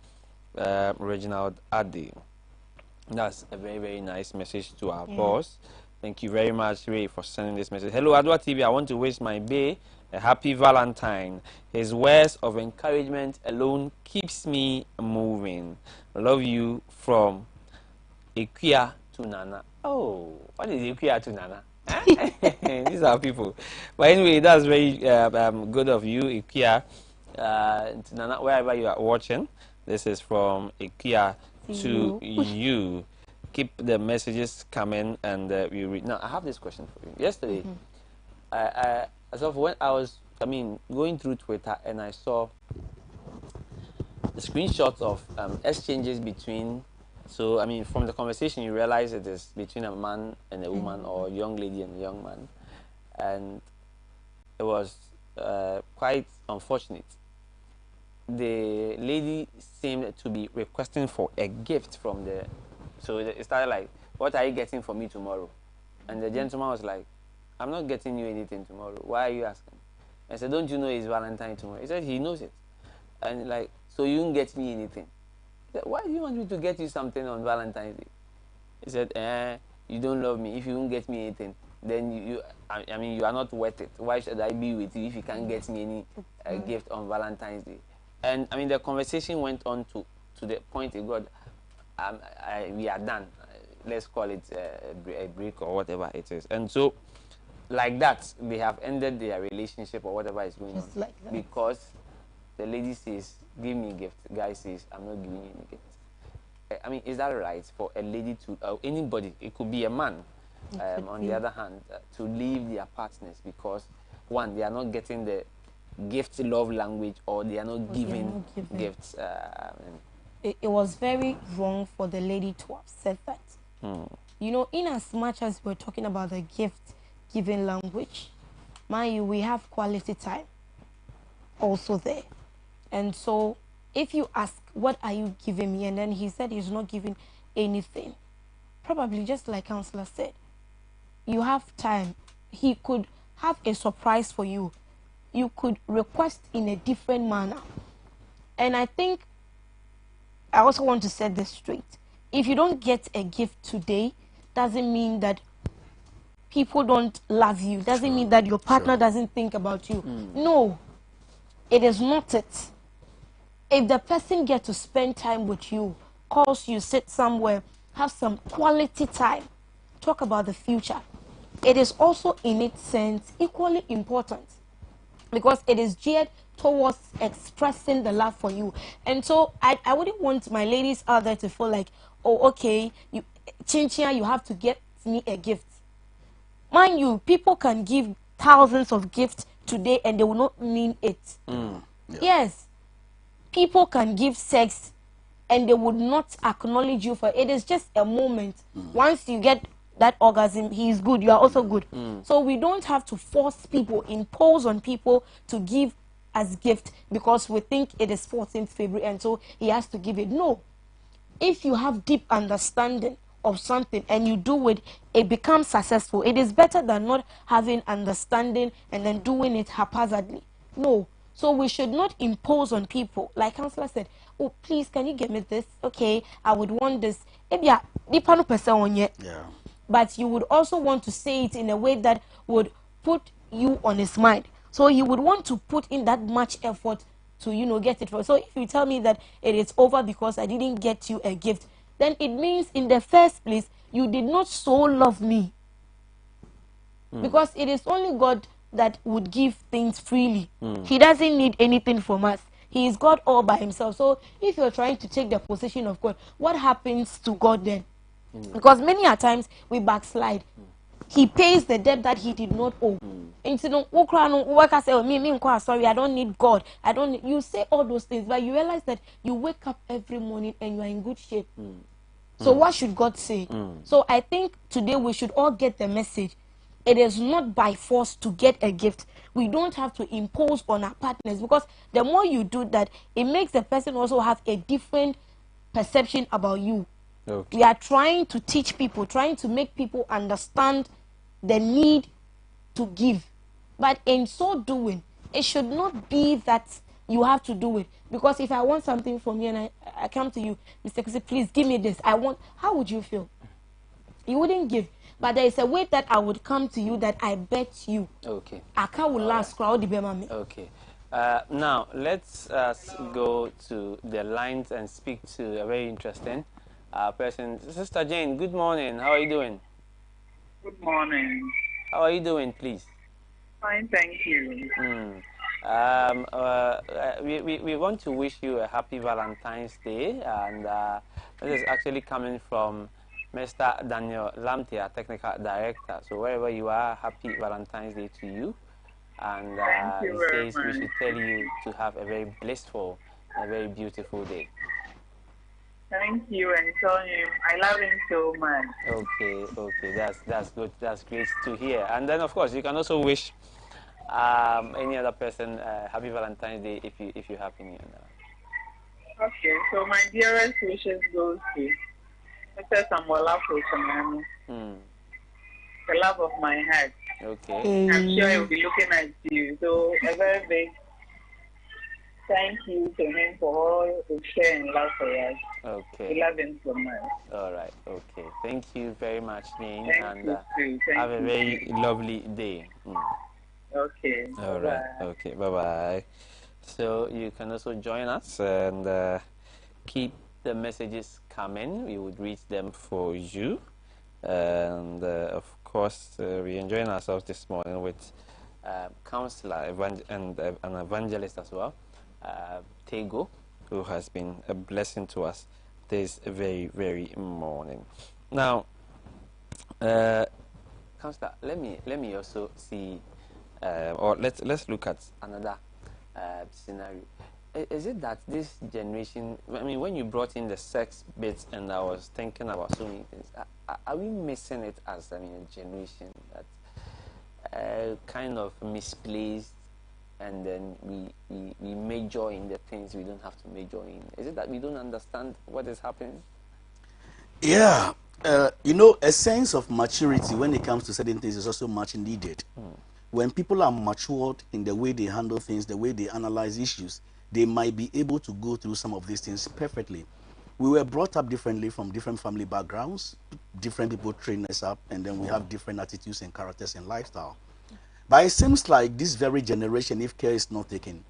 Reginald Adi. That's a very, very nice message to our boss. Thank you very much, Ray, for sending this message. Hello, Adwa TV. I want to wish my bae a happy Valentine. His words of encouragement alone keeps me moving. Love you from Ikuya to Nana. Oh, what is Ikuya to Nana? These are people. But anyway, that's very good of you, Ikuya, to Nana, wherever you are watching. This is from Ikuya to you. Keep the messages coming, and we read. Now, I have this question for you. Yesterday, when I was, going through Twitter, and I saw the screenshots of exchanges between. So, from the conversation, you realize it is between a man and a woman, or a young lady and a young man. And it was quite unfortunate. The lady seemed to be requesting for a gift from the... So it started like, what are you getting for me tomorrow? And the gentleman was like, I'm not getting you anything tomorrow. Why are you asking? I said, don't you know it's Valentine tomorrow? He said he knows it. And like, so you won't get me anything. Why do you want me to get you something on Valentine's Day? He said, you don't love me. If you won't get me anything, then you are not worth it. Why should I be with you if you can't get me any gift on Valentine's Day? And the conversation went on to the point it got, we are done. Let's call it a break or whatever it is. And so, like that, they have ended their relationship or whatever is going on. Like that. Because the lady says, give me a gift. The guy says, I'm not giving you any gift. Is that right for a lady to, anybody, it could be a man, on the other hand, to leave their partners because, one, they are not getting the gift love language, or they are not Or they are giving not giving. gifts. It was very wrong for the lady to have said that. You know, in as much as we're talking about the gift giving language, mind you, we have quality time also there. And so if you ask, what are you giving me? And then he said he's not giving anything. Probably just like Counselor said, you have time. He could have a surprise for you. You could request in a different manner. And I think I also want to set this straight. If you don't get a gift today, doesn't mean that people don't love you. Doesn't mean that your partner doesn't think about you. No, it is not it. If the person gets to spend time with you, calls you, sit somewhere, have some quality time, talk about the future, it is also in its sense equally important, because it is geared towards expressing the love for you. And so I wouldn't want my ladies out there to feel like, oh, okay, you Chinchia, you have to get me a gift. Mind you, people can give thousands of gifts today and they will not mean it. Yes, people can give sex and they would not acknowledge you for it. It is just a moment. Once you get that orgasm, he is good, you are also good. So we don't have to force people, impose on people to give as gift because we think it is 14th February and so he has to give it. No. If you have deep understanding of something and you do it, it becomes successful. It is better than not having understanding and then doing it haphazardly. No. So we should not impose on people. Like Counselor said, oh, please, can you get me this? Okay, I would want this. Yeah. But you would also want to say it in a way that would put you on his mind. So you would want to put in that much effort to, you know, get it for. So if you tell me that it is over because I didn't get you a gift, then it means in the first place, you did not so love me. Because it is only God that would give things freely. He doesn't need anything from us. He is God all by himself. So if you're trying to take the position of God, what happens to God then? Because many a times we backslide. He pays the debt that he did not owe. And so, say, oh, me, sorry, I don't need God. I don't need, you say all those things, but you realize that you wake up every morning and you are in good shape. So what should God say? So I think today we should all get the message. It is not by force to get a gift. We don't have to impose on our partners, because the more you do that, it makes the person also have a different perception about you. Okay. We are trying to teach people, trying to make people understand the need to give. But in so doing, it should not be that you have to do it. Because if I want something from you and I come to you, Mr. Kusi, please give me this. How would you feel? You wouldn't give. But there is a way that I would come to you that I bet you. Okay. I can't last crowd. Okay. Now let's go to the lines and speak to a very interesting person. Sister Jane, good morning. How are you doing? Good morning. How are you doing, please? Fine, thank you. We want to wish you a happy Valentine's Day, and this is actually coming from Mr. Daniel Lamtia, Technical Director. So wherever you are, happy Valentine's Day to you. And Thank he you very says we should much. tell you to have a very blissful, a very beautiful day. Thank you, and tell him I love him so much. Okay, that's good. That's great to hear. And then, of course, you can also wish any other person happy Valentine's Day if you have any. Okay, so my dearest wishes goes to Mr. Samuel Afro, the love of my heart. Okay. I'm sure he'll be looking at you. So a very big thank you to him for all his care and love for us. Okay. We love him so much. All right. Okay. Thank you very much, Jane, Thank and you too. Thank have a you very too. lovely day. Okay. All Bye-bye. right. Okay. Bye bye. So you can also join us and keep the messages coming. We would read them for you. And of course, we're enjoying ourselves this morning with counselor and an evangelist as well, Tego, who has been a blessing to us this very, very morning. Now, counselor, let me also see, or let's look at another scenario. Is it that this generation, I mean, when you brought in the sex bit and I was thinking about so many things, are we missing it as, I mean, a generation that kind of misplaced, and then we major in the things we don't have to major in? Is it that we don't understand what is happening? Yeah. You know, a sense of maturity when it comes to certain things is also much needed. When people are matured in the way they handle things, the way they analyze issues, they might be able to go through some of these things perfectly. We were brought up differently from different family backgrounds. Different people train us up, and then we have different attitudes and characters and lifestyle. But it seems like this very generation, if care is not taken,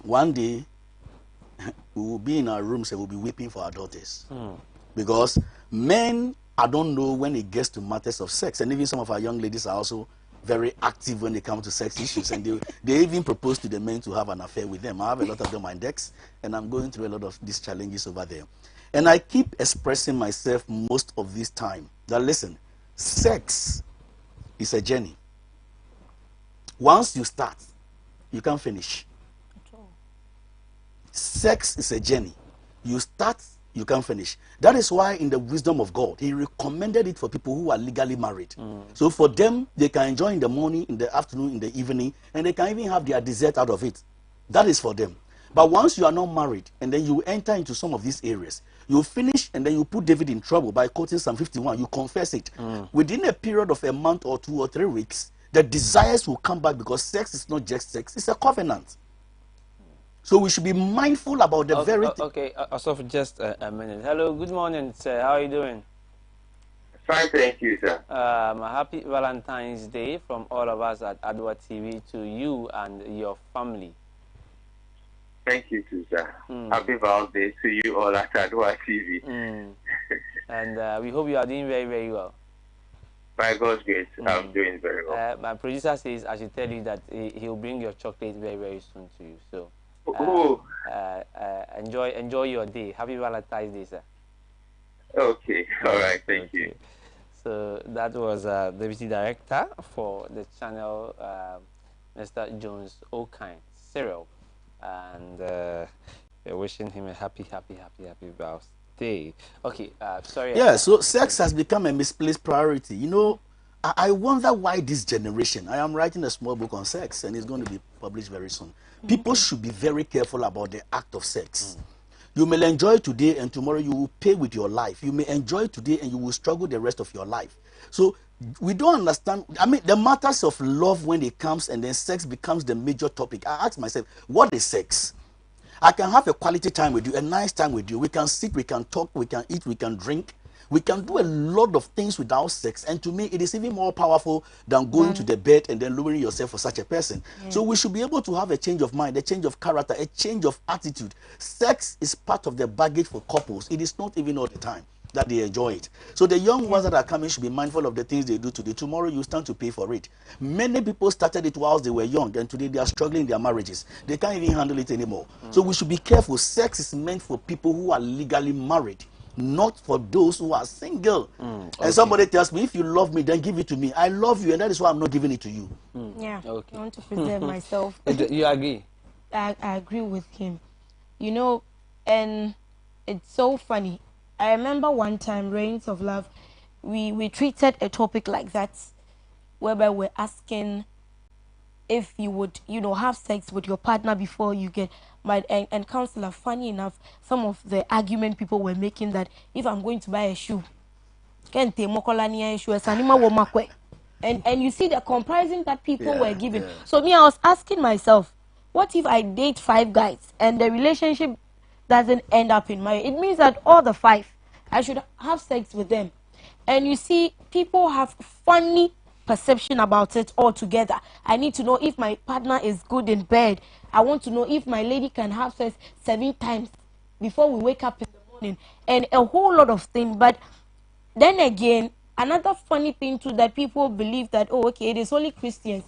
one day we will be in our rooms and we'll be weeping for our daughters. Because men, I don't know when it gets to matters of sex, and even some of our young ladies are also very active when it comes to sex issues, and they even propose to the men to have an affair with them. I have a lot of them on decks, and I'm going through a lot of these challenges over there. And I keep expressing myself most of this time that, listen, sex is a journey. Once you start, you can't finish. Sex is a journey. You start, you can't finish. That is why in the wisdom of God, he recommended it for people who are legally married. So for them, they can enjoy in the morning, in the afternoon, in the evening, and they can even have their dessert out of it. That is for them. But once you are not married, and then you enter into some of these areas, you finish, and then you put David in trouble by quoting Psalm 51. You confess it. Within a period of a month or 2 or 3 weeks, the desires will come back, because sex is not just sex, it's a covenant. So we should be mindful about the Okay, also for just a minute. Hello, good morning, sir. How are you doing? Fine, thank you, sir. A happy Valentine's Day from all of us at Adwa TV to you and your family. Thank you too, sir. Happy Valentine's Day to you all at Adwa TV. And we hope you are doing very, very well. By God's grace, I'm doing very well. My producer says I should tell you that he'll bring your chocolate very, very soon to you. So enjoy your day. Happy Valentine's Day, sir. Okay, all right, thank you. So that was Deputy Director for the channel, Mr. Jones Okine Cyril, and we're wishing him a happy birthday. Okay, sorry. Yeah, so sex has become a misplaced priority. You know, I wonder why this generation, I am writing a small book on sex, and it's going to be published very soon. People should be very careful about the act of sex. You may enjoy today, and tomorrow you will pay with your life. You may enjoy today, and you will struggle the rest of your life. So we don't understand. I mean, the matters of love, when it comes and then sex becomes the major topic. I ask myself, what is sex? I can have a quality time with you, a nice time with you. We can sit, we can talk, we can eat, we can drink. We can do a lot of things without sex. And to me, it is even more powerful than going to the bed and then lowering yourself for such a person. So we should be able to have a change of mind, a change of character, a change of attitude. Sex is part of the baggage for couples. It is not even all the time that they enjoy it. So the young ones that are coming should be mindful of the things they do today. Tomorrow you stand to pay for it. Many people started it whilst they were young, and today they are struggling in their marriages. They can't even handle it anymore. So we should be careful. Sex is meant for people who are legally married, not for those who are single. And somebody tells me, if you love me, then give it to me. I love you, and that is why I'm not giving it to you. Yeah, I want to preserve myself. You agree? I agree with him. You know, and it's so funny. I remember one time, Reigns of Love, we treated a topic like that, whereby we're asking if you would, have sex with your partner before you get married. And counselor, funny enough, some of the argument people were making that if I'm going to buy a shoe, and you see the comparison that people were giving. So me, I was asking myself, what if I date 5 guys and the relationship doesn't end up in marriage? It means that all the 5, I should have sex with them. And you see, people have funny perception about it altogether. I need to know if my partner is good in bed. I want to know if my lady can have sex 7 times before we wake up in the morning, and a whole lot of things. But then again, another funny thing too, that people believe that, oh, okay, it is only Christians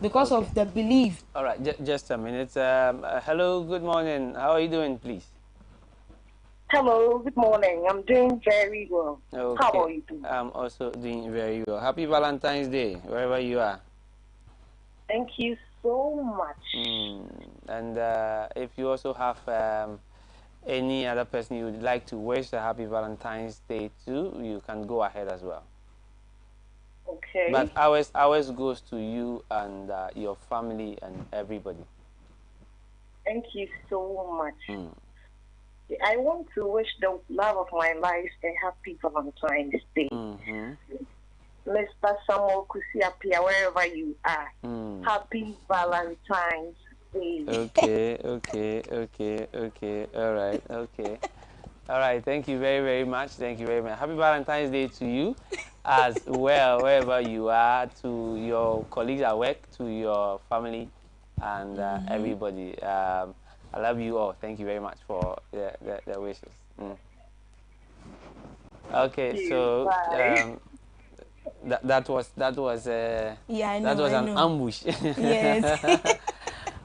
because of the belief. All right, just a minute. Hello, good morning. How are you doing, please? Hello, good morning. I'm doing very well. Okay. How are you doing? I'm also doing very well. Happy Valentine's Day, wherever you are. Thank you so much. And if you also have any other person you would like to wish a happy Valentine's Day to, you can go ahead as well. Okay. But ours goes to you and your family and everybody. Thank you so much. I want to wish the love of my life a happy Valentine's Day. Mr. Samuel Kusiapia, wherever you are, happy Valentine's Day. Okay. All right, okay. All right, thank you very, very much. Thank you very much. Happy Valentine's Day to you as well, wherever you are, to your colleagues at work, to your family, and everybody. I love you all. Thank you very much for the wishes. Okay, so that was Yeah, I that know. was I an know. ambush. Yes.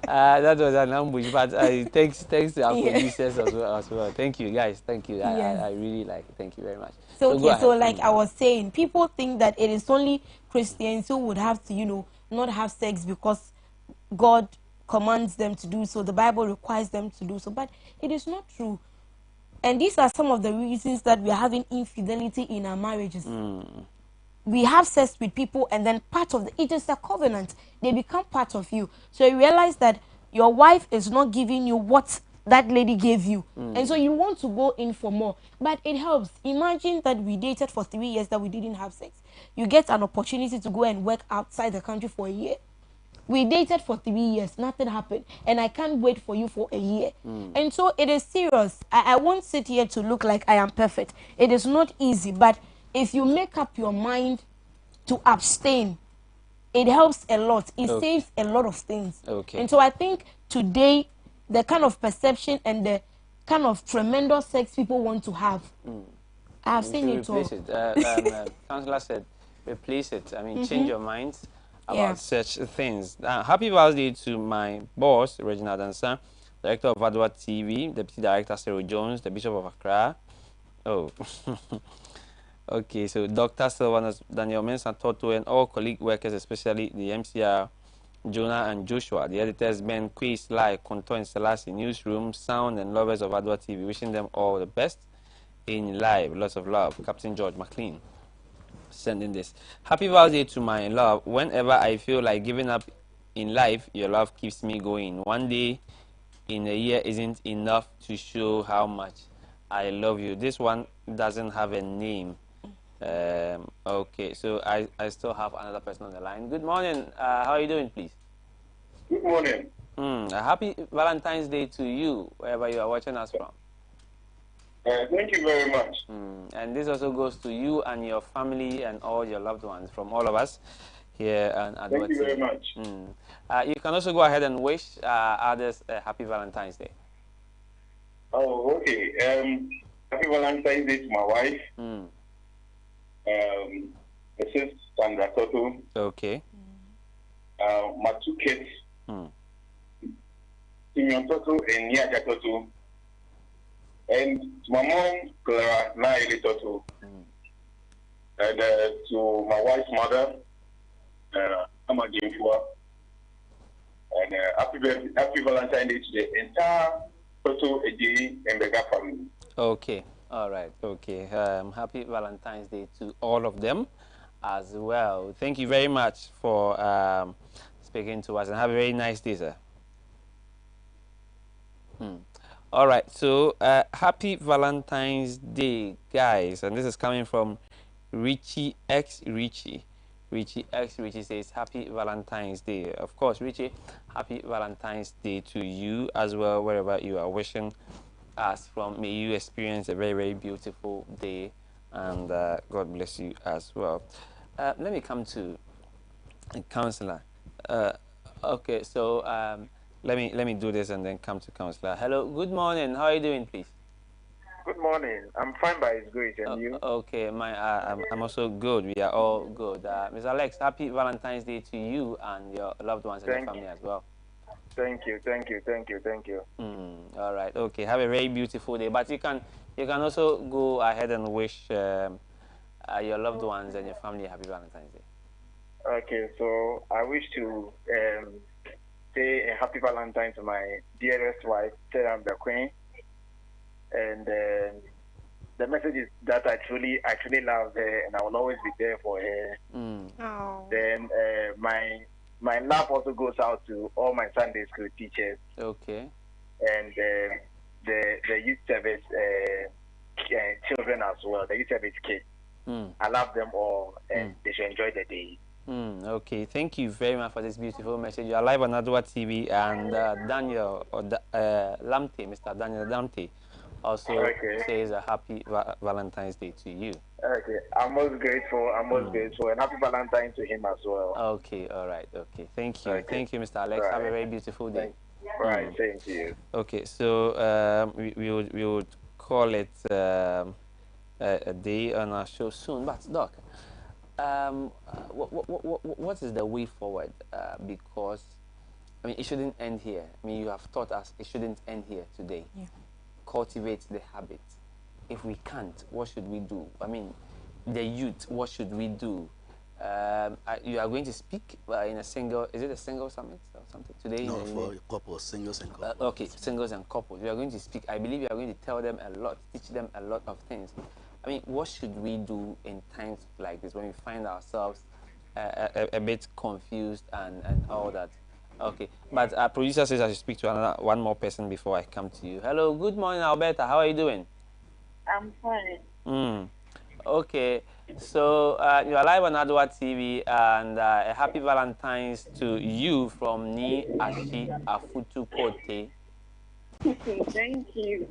That was an ambush, but thanks to our Yeah. producers as well. Thank you guys. Thank you. Yes. I really like it. Thank you very much. So go okay, ahead. so like I was saying, people think that it is only Christians who would have to, not have sex because God commands them to do so. The Bible requires them to do so, but it is not true. And these are some of the reasons that we are having infidelity in our marriages. We have sex with people, and then it is a covenant. They become part of you. So you realize that your wife is not giving you what that lady gave you. And so you want to go in for more. But it helps. Imagine that we dated for 3 years that we didn't have sex. You get an opportunity to go and work outside the country for a year. We dated for 3 years, nothing happened, and I can't wait for you for a year. And so it is serious. I won't sit here to look like I am perfect. It is not easy, but if you make up your mind to abstain, it helps a lot. It saves a lot of things. And so I think today, the kind of perception and the kind of tremendous sex people want to have, I have seen it all. Replace it. Counselor said, replace it. I mean, change your minds about such things. Happy birthday to my boss, Reginald Dansa, Director of Adwa TV, Deputy Director Cyril Jones, the Bishop of Accra. Oh, okay. So Dr. Sylvanus, Daniel Mensah Toto, and all colleague workers, especially the MCR, Jonah and Joshua, the editors Ben, Quiz, Lai, Konto, and Selassie, newsroom, sound, and lovers of Adwa TV, wishing them all the best in life. Lots of love. Captain George McLean sending this. Happy birthday to my love. Whenever I feel like giving up in life, your love keeps me going. One day in a year isn't enough to show how much I love you. This one doesn't have a name. Okay, so I still have another person on the line. Good morning. How are you doing, please? Good morning. A happy Valentine's Day to you, wherever you are watching us from. Thank you very much. And this also goes to you and your family and all your loved ones from all of us here at Thank you very much. You can also go ahead and wish others a happy Valentine's Day. Oh, okay. Happy Valentine's Day to my wife. Mrs. Sandra Toto. Okay. My two kids. Simeon Toto and Niaja Toto. And to my mom, Clara Naili Toto. And to my wife's mother, Amma Jimfua. And happy Valentine's Day to the entire Toto, Eji, and Bega family. Okay. All right. Okay. Happy Valentine's Day to all of them as well. Thank you very much for speaking to us, and have a very nice day, sir. All right. So happy Valentine's Day, guys. And this is coming from Richie X Richie. Richie X Richie says happy Valentine's Day. Of course, Richie, happy Valentine's Day to you as well, wherever you are wishing us from. May you experience a very, very beautiful day, and God bless you as well. Let me come to counselor. Okay, so let me do this and then come to counselor. Hello, good morning. How are you doing, please? Good morning. I'm fine by His grace, and you? Okay, I'm also good. We are all good. Ms. Alex, happy Valentine's Day to you and your loved ones and your family as well. Thank you. All right. Okay. Have a very beautiful day. But you can also go ahead and wish your loved ones and your family a happy Valentine's Day. Okay. So I wish to say a happy Valentine to my dearest wife, say I'm the queen. And the message is that I truly love her, and I will always be there for her. Oh. Then my love also goes out to all my Sunday school teachers. Okay. And the youth service children as well, the youth service kids. I love them all, and they should enjoy the day. Okay, thank you very much for this beautiful message. You are live on Adwa TV, and Daniel Lamte, Mr. Daniel Lamte, also says a happy Valentine's Day to you. Okay, I'm most grateful. And happy Valentine to him as well. Okay, all right. Okay, thank you. Thank you, Mr. Alex. Right. Have a very beautiful day. Right, same to you. Okay, so we would call it a day on our show soon. But Doc, what is the way forward? Because I mean, it shouldn't end here. I mean, you have taught us it shouldn't end here today. Yeah. Cultivate the habit. If we can't, what should we do? I mean, the youth, what should we do? You are going to speak in a single. Is it a single summit or something today? No, for couples, singles and couples. Okay, singles and couples. You are going to speak. I believe you are going to tell them a lot, teach them a lot of things. I mean, what should we do in times like this when we find ourselves a bit confused and all that? Okay, but our producer says I should speak to one more person before I come to you. Hello, good morning, Alberta. How are you doing? I'm fine. Okay, so you are live on Adwa TV, and a happy Valentine's to you from Ni Ashi Afutu Kote. Thank you.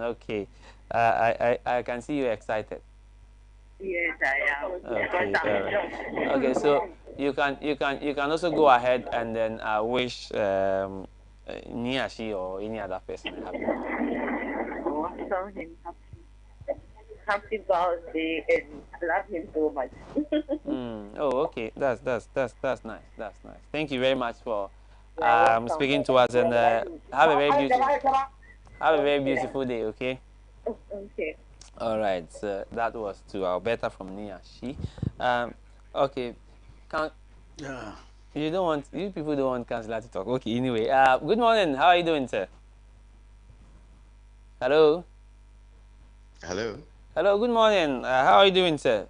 Okay, I can see you excited. Yes, I am. Okay, okay, so you can also go ahead and then wish Ni Ashi or any other person a happy birthday. Oh, I saw him happy birthday, and I love him so much. Oh, okay. That's nice. That's nice. Thank you very much for speaking to us, and have a very beautiful day. Okay. Okay. All right. So that was to Alberta from Niashi. Okay. Yeah. You people don't want Councillor to talk. Okay. Anyway. Good morning. How are you doing, sir? Hello. Hello. Hello. Good morning. How are you doing, sir?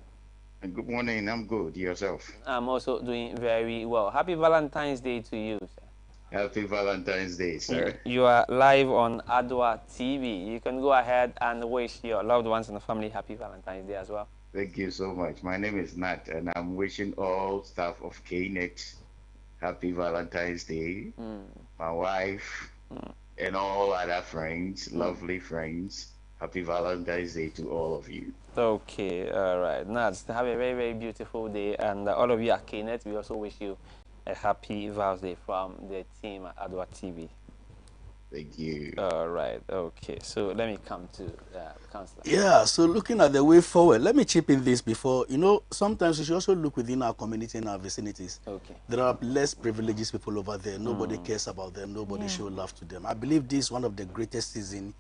Good morning. I'm good. Yourself? I'm also doing very well. Happy Valentine's Day to you, sir. Happy Valentine's Day, sir. You are live on Adwa TV. You can go ahead and wish your loved ones and the family happy Valentine's Day as well. Thank you so much. My name is Nat, and I'm wishing all staff of KNET happy Valentine's Day. My wife and all other friends, lovely friends. Happy Valentine's Day to all of you. Okay, all right. Nat, have a very, very beautiful day. And all of you at KNET, we also wish you a happy Val's Day from the team at Adwa TV. Thank you. All right. Okay. So let me come to Councillor. Yeah, so looking at the way forward, let me chip in this before. Sometimes we should also look within our community and our vicinities. Okay. There are less privileged people over there. Nobody cares about them. Nobody shows love to them. I believe this is one of the greatest seasons.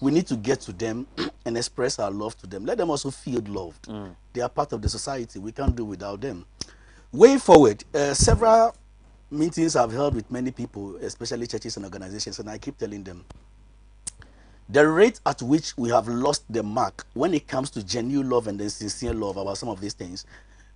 We need to get to them and express our love to them. Let them also feel loved. They are part of the society. We can't do without them. Way forward, several meetings I've held with many people, especially churches and organizations, and I keep telling them, the rate at which we have lost the mark when it comes to genuine love and the sincere love about some of these things,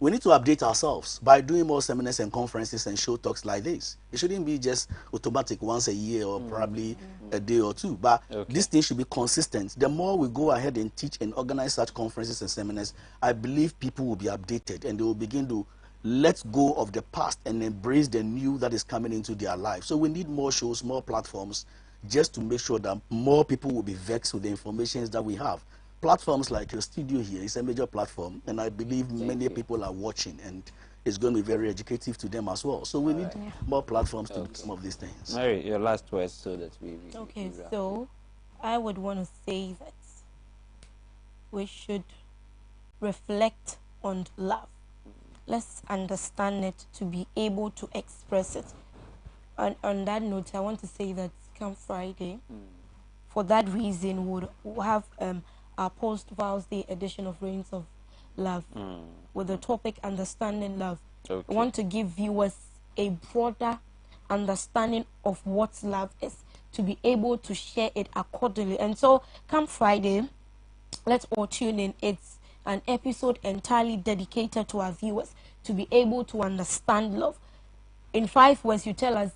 we need to update ourselves by doing more seminars and conferences and show talks like this. It shouldn't be just automatic once a year or probably a day or two, but this thing should be consistent. The more we go ahead and teach and organize such conferences and seminars, I believe people will be updated and they will begin to let go of the past and embrace the new that is coming into their life. So we need more shows, more platforms, just to make sure that more people will be vexed with the information that we have. Platforms like your studio here is a major platform, and I believe many people are watching, and it's going to be very educative to them as well. So we need more platforms to do some of these things. Mary, your last words so that we Okay, so I would want to say that we should reflect on love. Let's understand it to be able to express it. And on that note, I want to say that come Friday, for that reason, we'll have our post-Val's Day edition of Reigns of Love with the topic Understanding Love. Okay. We want to give viewers a broader understanding of what love is, to be able to share it accordingly. And so come Friday, let's all tune in. It's an episode entirely dedicated to our viewers to be able to understand love. In 5 words, you tell us,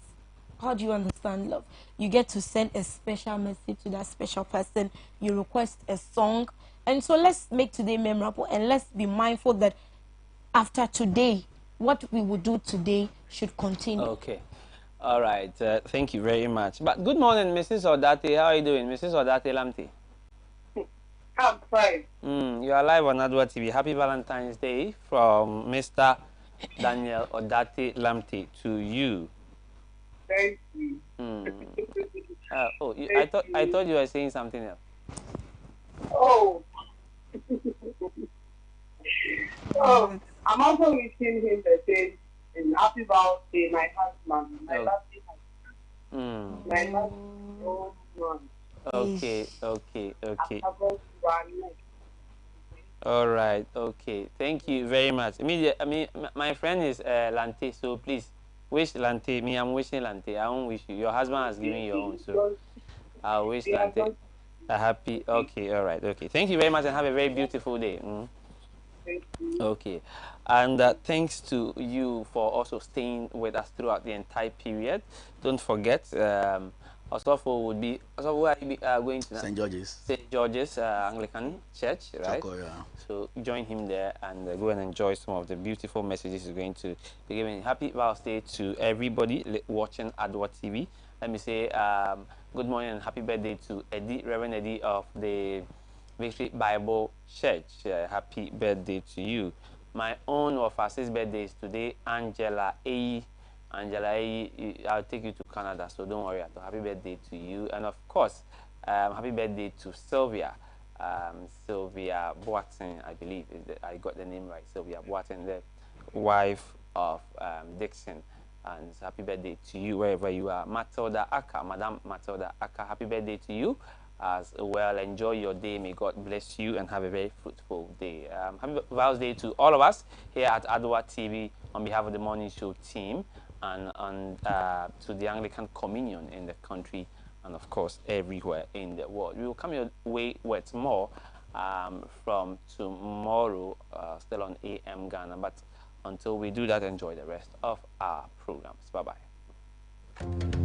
how do you understand love? You get to send a special message to that special person. You request a song. And so let's make today memorable, and let's be mindful that after today, what we will do today should continue. Okay. All right. Thank you very much. But good morning, Mrs. Odate. How are you doing, Mrs. Odate Lamte? I'm fine. You are live on Adwa TV. Happy Valentine's Day from Mr. Daniel Odate Lamte to you. Thank you. I thought you were saying something else. Oh. Oh, I'm also wishing him the same and happy birthday, my husband, my lovely husband. My love so much. Okay. All right. Okay. Thank you very much. My friend is Lante, so please wish Lante. Me, I'm wishing Lante. I won't wish you. Your husband has given your own, so I wish Lante a happy. Okay. All right. Okay. Thank you very much, and have a very beautiful day. Okay, and thanks to you for also staying with us throughout the entire period. Don't forget, Osofo would be going to St. George's. St. George's Anglican Church, right? Chako, yeah. So join him there and go and enjoy some of the beautiful messages he's going to be giving. Happy Valentine's Day to everybody watching Adwa TV. Let me say good morning and happy birthday to Eddie, Reverend Eddie of the Victory Bible Church. Happy birthday to you. My own of our 6 birthdays today, Angela A. Angela A, I'll take you to Canada, so don't worry at all. Happy birthday to you. And of course, happy birthday to Sylvia. Sylvia Boateng, I believe. I got the name right. Sylvia Boateng, the wife of Dixon. And happy birthday to you wherever you are. Matilda Aka, Madam Matilda Aka, happy birthday to you as well. Enjoy your day. May God bless you and have a very fruitful day. Happy Valentine's Day to all of us here at Adwa TV on behalf of the Morning Show team and to the Anglican Communion in the country and of course everywhere in the world. We will come your way with more from tomorrow, still on AM Ghana. But until we do that, enjoy the rest of our programs. Bye-bye.